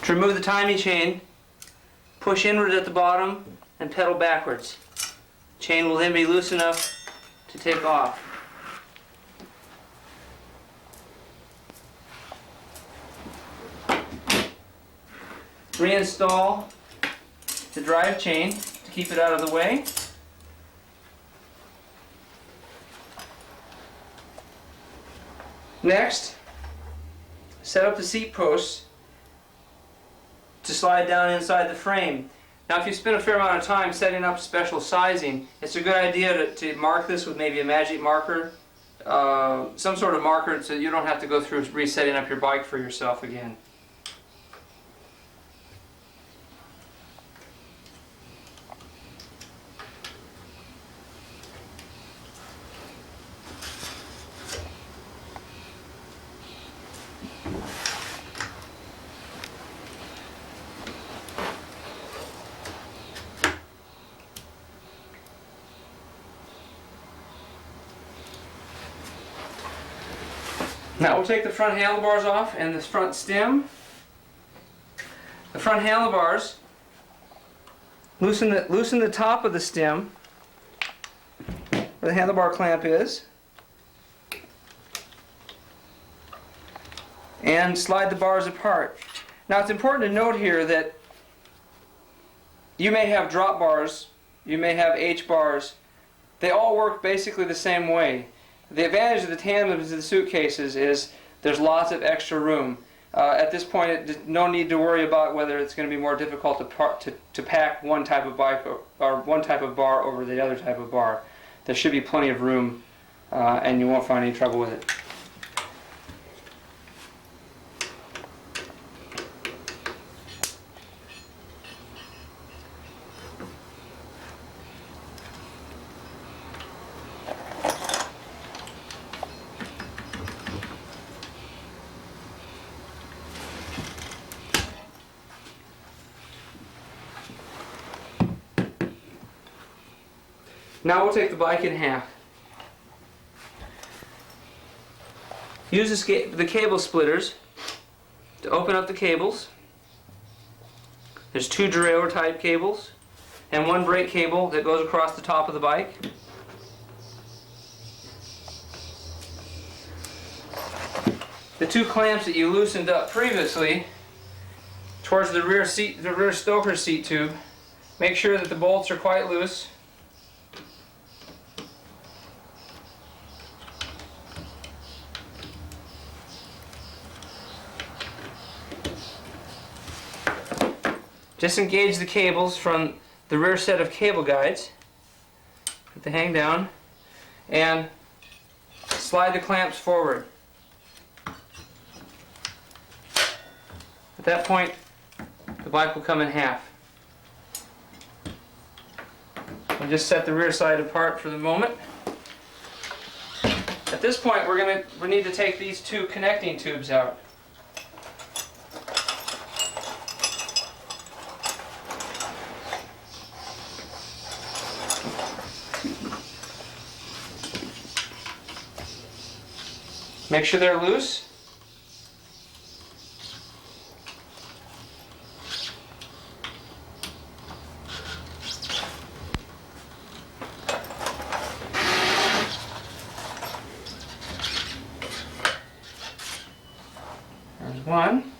To remove the timing chain, push inward at the bottom and pedal backwards. Chain will then be loose enough to take off. Reinstall the drive chain to keep it out of the way. Next, set up the seat posts to slide down inside the frame. Now if you spend a fair amount of time setting up special sizing, it's a good idea to mark this with maybe a magic marker, some sort of marker so you don't have to go through resetting up your bike for yourself again. Now we'll take the front handlebars off and the front stem. The front handlebars, loosen the top of the stem where the handlebar clamp is, and slide the bars apart. Now it's important to note here that you may have drop bars, you may have H bars. They all work basically the same way. The advantage of the tandems and the suitcases is there's lots of extra room. At this point, no need to worry about whether it's going to be more difficult to pack one type of bike or one type of bar over the other type of bar. There should be plenty of room, and you won't find any trouble with it. Now we'll take the bike in half. Use the cable splitters to open up the cables. There's 2 derailleur type cables and 1 brake cable that goes across the top of the bike. The 2 clamps that you loosened up previously towards the rear stoker seat tube, make sure that the bolts are quite loose. Disengage the cables from the rear set of cable guides. Put the hang down and slide the clamps forward. At that point, the bike will come in half. We'll just set the rear side apart for the moment. At this point, we need to take these 2 connecting tubes out. Make sure they're loose. There's 1.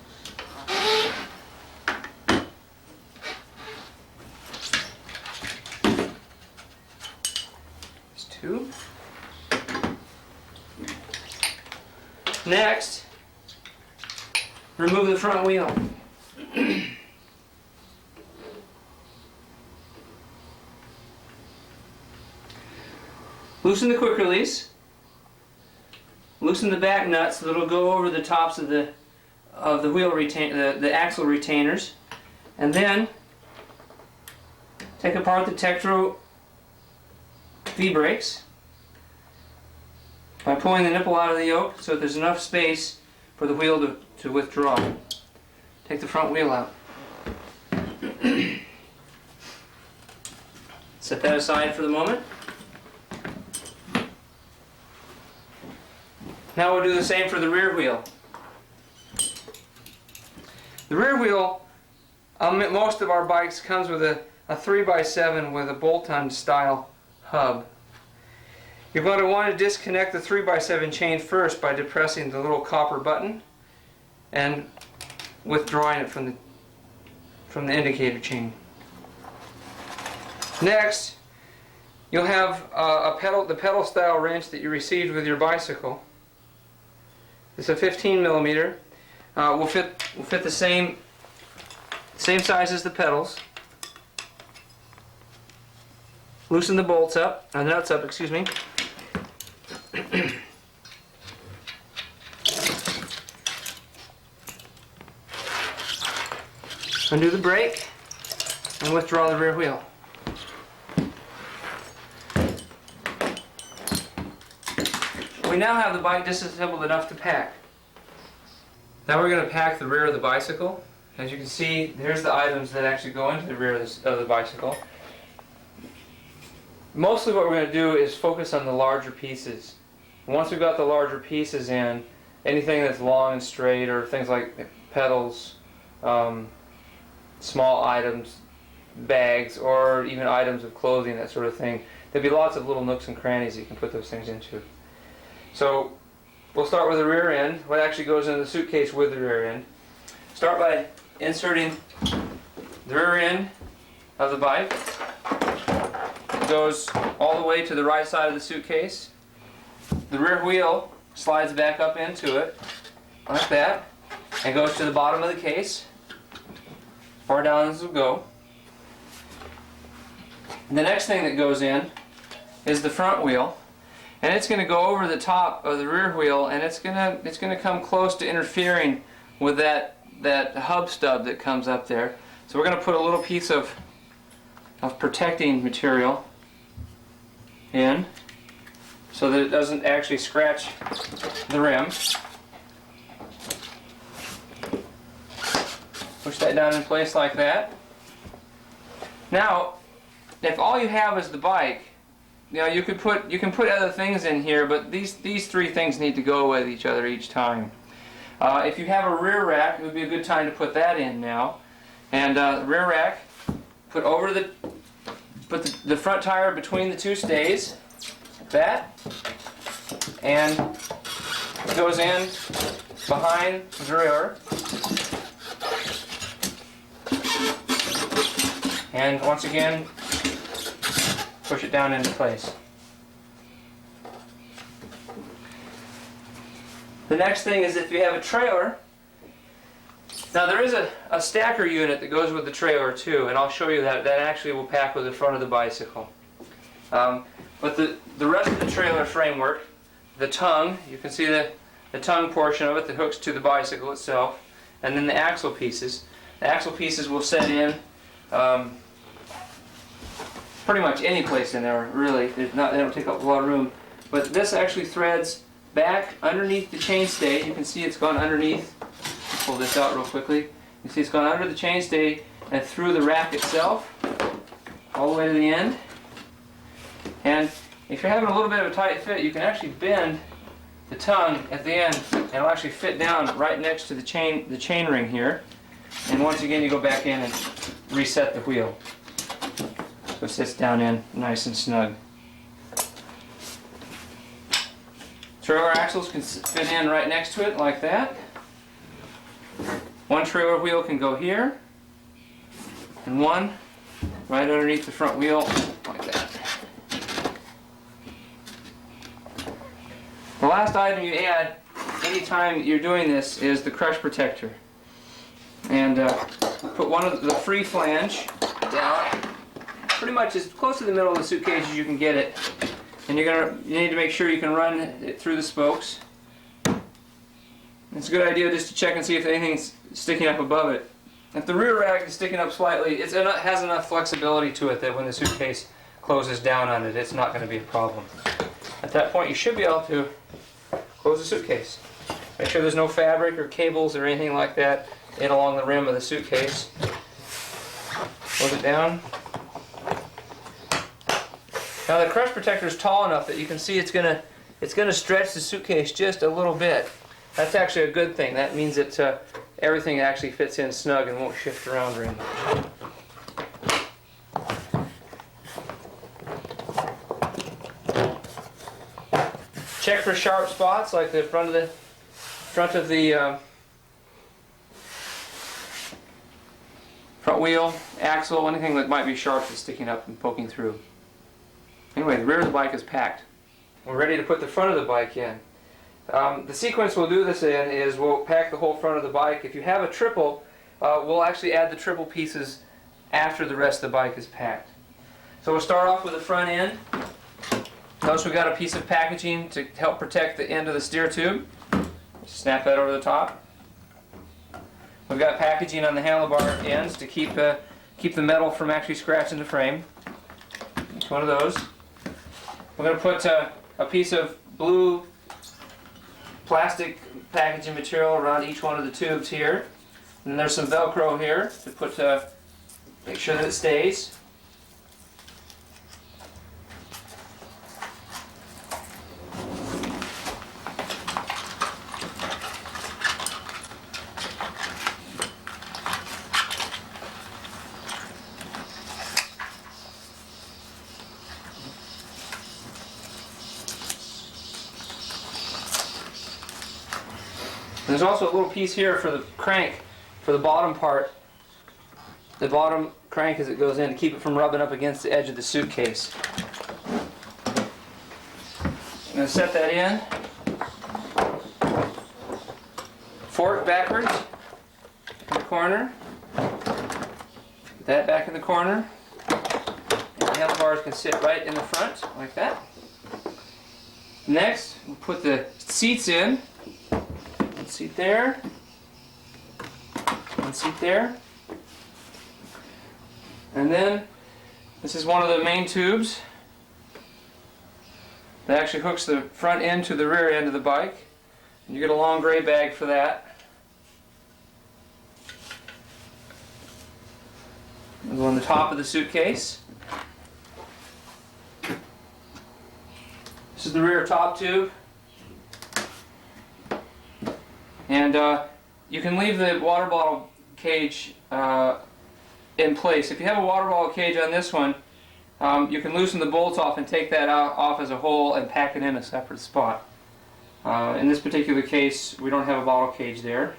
There's 2. Next, remove the front wheel. Loosen the quick release. Loosen the back nuts so that it'll go over the tops of the wheel the axle retainers, and then take apart the Tektro V-brakes by pulling the nipple out of the yoke so that there's enough space for the wheel to withdraw. Take the front wheel out. Set that aside for the moment. Now we'll do the same for the rear wheel. The rear wheel, most of our bikes, comes with a 3x7 with a bolt-on style hub. You're going to want to disconnect the 3x7 chain first by depressing the little copper button and withdrawing it from the indicator chain. Next, you'll have the pedal style wrench that you received with your bicycle. It's a 15 millimeter. Will fit the same size as the pedals. Loosen the bolts up, the nuts up, excuse me. Undo the brake and withdraw the rear wheel. We now have the bike disassembled enough to pack. Now we're going to pack the rear of the bicycle. As you can see, here's the items that actually go into the rear of the bicycle. Mostly what we're going to do is focus on the larger pieces. Once we've got the larger pieces in, anything that's long and straight, or things like pedals, small items, bags, or even items of clothing, that sort of thing, there'll be lots of little nooks and crannies you can put those things into. So we'll start with the rear end, what actually goes into the suitcase with the rear end. Start by inserting the rear end of the bike. It goes all the way to the right side of the suitcase. The rear wheel slides back up into it, like that, and goes to the bottom of the case, far down as it will go. The next thing that goes in is the front wheel, and it's going to go over the top of the rear wheel, and it's going to come close to interfering with that hub stub that comes up there. So we're going to put a little piece of protecting material in so that it doesn't actually scratch the rim. Push that down in place like that. Now, if all you have is the bike, you know, you can put other things in here, but these three things need to go with each other each time. If you have a rear rack, it would be a good time to put that in now. And the rear rack, put the front tire between the two stays, like that, and it goes in behind the rear. And once again, push it down into place. The next thing is if you have a trailer. Now there is a stacker unit that goes with the trailer too, and I'll show you that. That actually will pack with the front of the bicycle. But the rest of the trailer framework, the tongue, you can see the tongue portion of it that hooks to the bicycle itself, and then the axle pieces. The axle pieces will set in pretty much any place in there, really. They don't take up a lot of room. But this actually threads back underneath the chainstay. You can see it's gone underneath. Pull this out real quickly. You see it's gone under the chainstay and through the rack itself, all the way to the end. And if you're having a little bit of a tight fit, you can actually bend the tongue at the end, and it'll actually fit down right next to the chain ring here. And once again, you go back in and reset the wheel, so it sits down in nice and snug. Trailer axles can fit in right next to it like that. One trailer wheel can go here, and one right underneath the front wheel like that. The last item you add anytime you're doing this is the crush protector. And put one of the free flange down pretty much as close to the middle of the suitcase as you can get it. And you need to make sure you can run it through the spokes. It's a good idea just to check and see if anything's sticking up above it. If the rear rack is sticking up slightly, it has enough flexibility to it that when the suitcase closes down on it, it's not going to be a problem. At that point, you should be able to close the suitcase. Make sure there's no fabric or cables or anything like that in along the rim of the suitcase. Close it down. Now the crush protector is tall enough that you can see it's gonna stretch the suitcase just a little bit. That's actually a good thing. That means that everything actually fits in snug and won't shift around very much. Check for sharp spots like the front of the front wheel, axle, anything that might be sharp that's sticking up and poking through. Anyway, the rear of the bike is packed. We're ready to put the front of the bike in. The sequence we'll do this in is we'll pack the whole front of the bike. If you have a triple, we'll actually add the triple pieces after the rest of the bike is packed. So we'll start off with the front end. Notice we've got a piece of packaging to help protect the end of the steer tube. Snap that over the top. We've got packaging on the handlebar ends to keep the metal from actually scratching the frame. Each one of those. We're going to put a piece of blue plastic packaging material around each one of the tubes here. And there's some Velcro here to make sure that it stays. There's also a little piece here for the crank, for the bottom part, the bottom crank as it goes in to keep it from rubbing up against the edge of the suitcase. I'm going to set that in. Fork backwards in the corner. Put that back in the corner. And the handlebars can sit right in the front like that. Next, we'll put the seats in. One seat there. One seat there. And then, this is one of the main tubes that actually hooks the front end to the rear end of the bike. And you get a long gray bag for that. It'll go on the top of the suitcase. This is the rear top tube. And you can leave the water bottle cage in place. If you have a water bottle cage on this one, you can loosen the bolts off and take that off as a whole and pack it in a separate spot. In this particular case, we don't have a bottle cage there.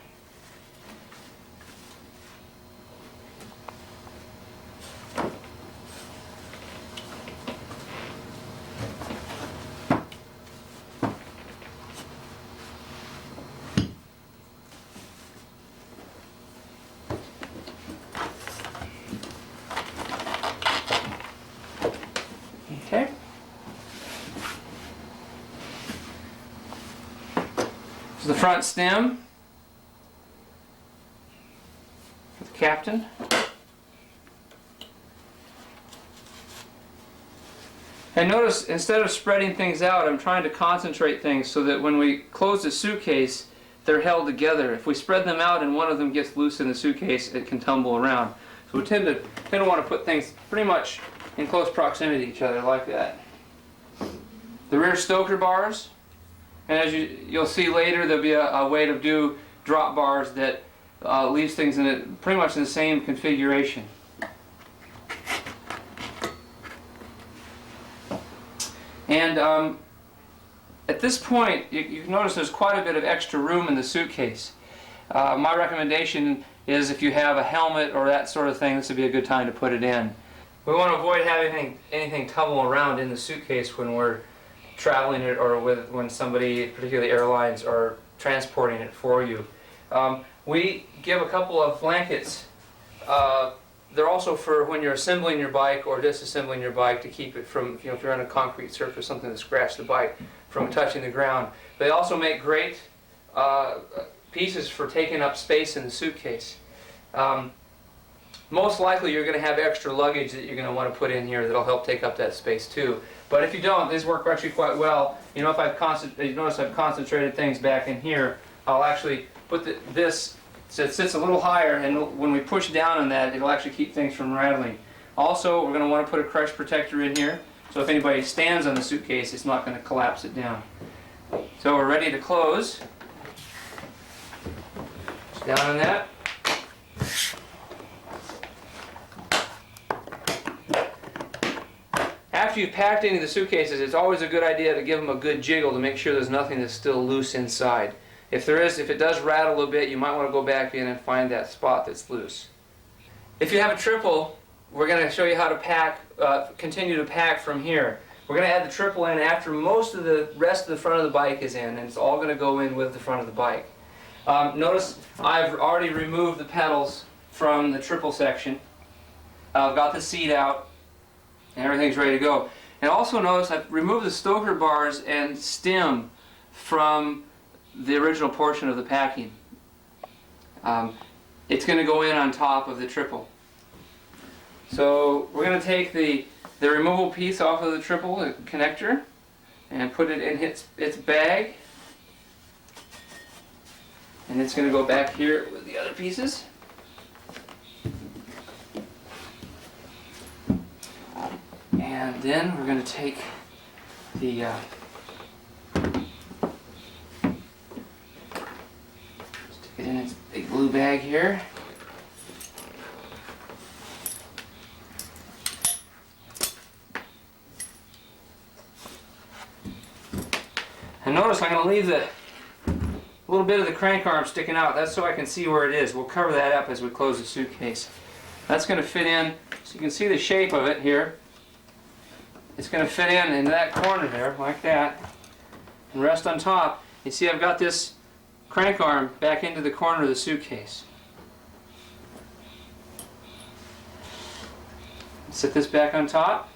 Okay. This is the front stem for the captain. And notice, instead of spreading things out, I'm trying to concentrate things so that when we close the suitcase, they're held together. If we spread them out and one of them gets loose in the suitcase, it can tumble around. So we tend to want to put things pretty much in close proximity to each other like that. The rear stoker bars, and as you'll see later, there'll be a way to do drop bars that leaves things in pretty much in the same configuration. And at this point, you can notice there's quite a bit of extra room in the suitcase. My recommendation is if you have a helmet or that sort of thing, this would be a good time to put it in. We want to avoid having anything tumble around in the suitcase when we're traveling it or when somebody, particularly airlines, are transporting it for you. We give a couple of blankets. They're also for when you're assembling your bike or disassembling your bike to keep it from, if you're on a concrete surface, something to scratch the bike from touching the ground. They also make great pieces for taking up space in the suitcase. Most likely you're going to have extra luggage that you're going to want to put in here that'll help take up that space too. But if you don't, these work actually quite well. You know, if you notice I've concentrated things back in here, I'll actually put this so it sits a little higher, and when we push down on that, it'll actually keep things from rattling. Also, we're going to want to put a crush protector in here, so if anybody stands on the suitcase, it's not going to collapse it down. So we're ready to close. Down on that. After you've packed any of the suitcases, it's always a good idea to give them a good jiggle to make sure there's nothing that's still loose inside. If it does rattle a bit, you might want to go back in and find that spot that's loose. If you have a triple, we're going to show you how to pack, continue to pack from here. We're going to add the triple in after most of the rest of the front of the bike is in, and it's all going to go in with the front of the bike. Notice I've already removed the pedals from the triple section. I've got the seat out, and everything's ready to go. And also notice I've removed the stoker bars and stem from the original portion of the packing. It's going to go in on top of the triple. So we're going to take the removable piece off of the triple, the connector, and put it in its bag. And it's going to go back here with the other pieces. And then we're going to take the stick it in its big blue bag here. And notice I'm going to leave a little bit of the crank arm sticking out. That's so I can see where it is. We'll cover that up as we close the suitcase. That's going to fit in, so you can see the shape of it here. It's going to fit in into that corner there, like that, and rest on top. You see I've got this crank arm back into the corner of the suitcase. Set this back on top.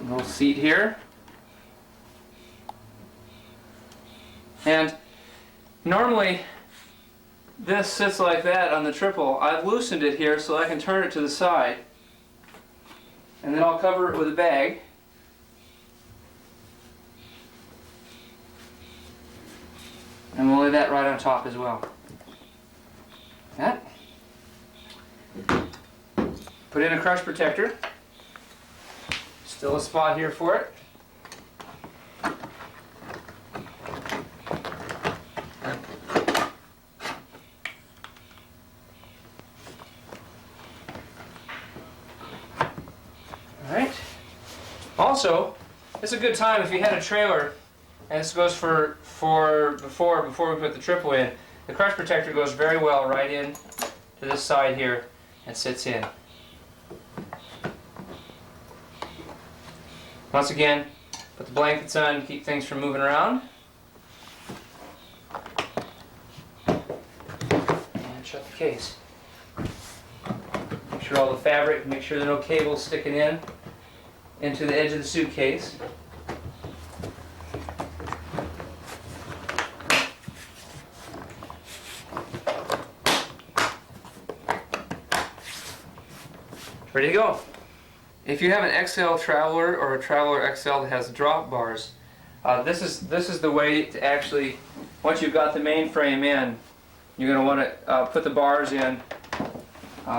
Little seat here. And normally this sits like that on the triple. I've loosened it here so I can turn it to the side. And then I'll cover it with a bag. And we'll lay that right on top as well. That. Put in a crush protector. Still a spot here for it. Alright. Also, it's a good time if you had a trailer, and this goes for before we put the triple in. The crush protector goes very well right in to this side here and sits in. Once again, put the blankets on to keep things from moving around. And shut the case. Make sure all the fabric, make sure there are no cables sticking into the edge of the suitcase. Ready to go. If you have an XL Traveler or a Traveler XL that has drop bars, this is the way to actually, once you've got the main frame in, you're going to want to put the bars in,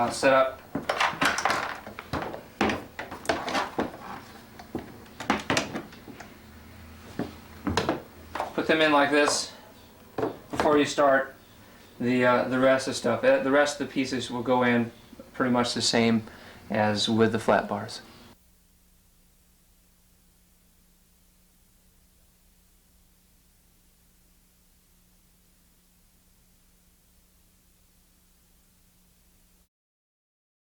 set up. Put them in like this before you start the rest of the stuff. The rest of the pieces will go in pretty much the same as with the flat bars.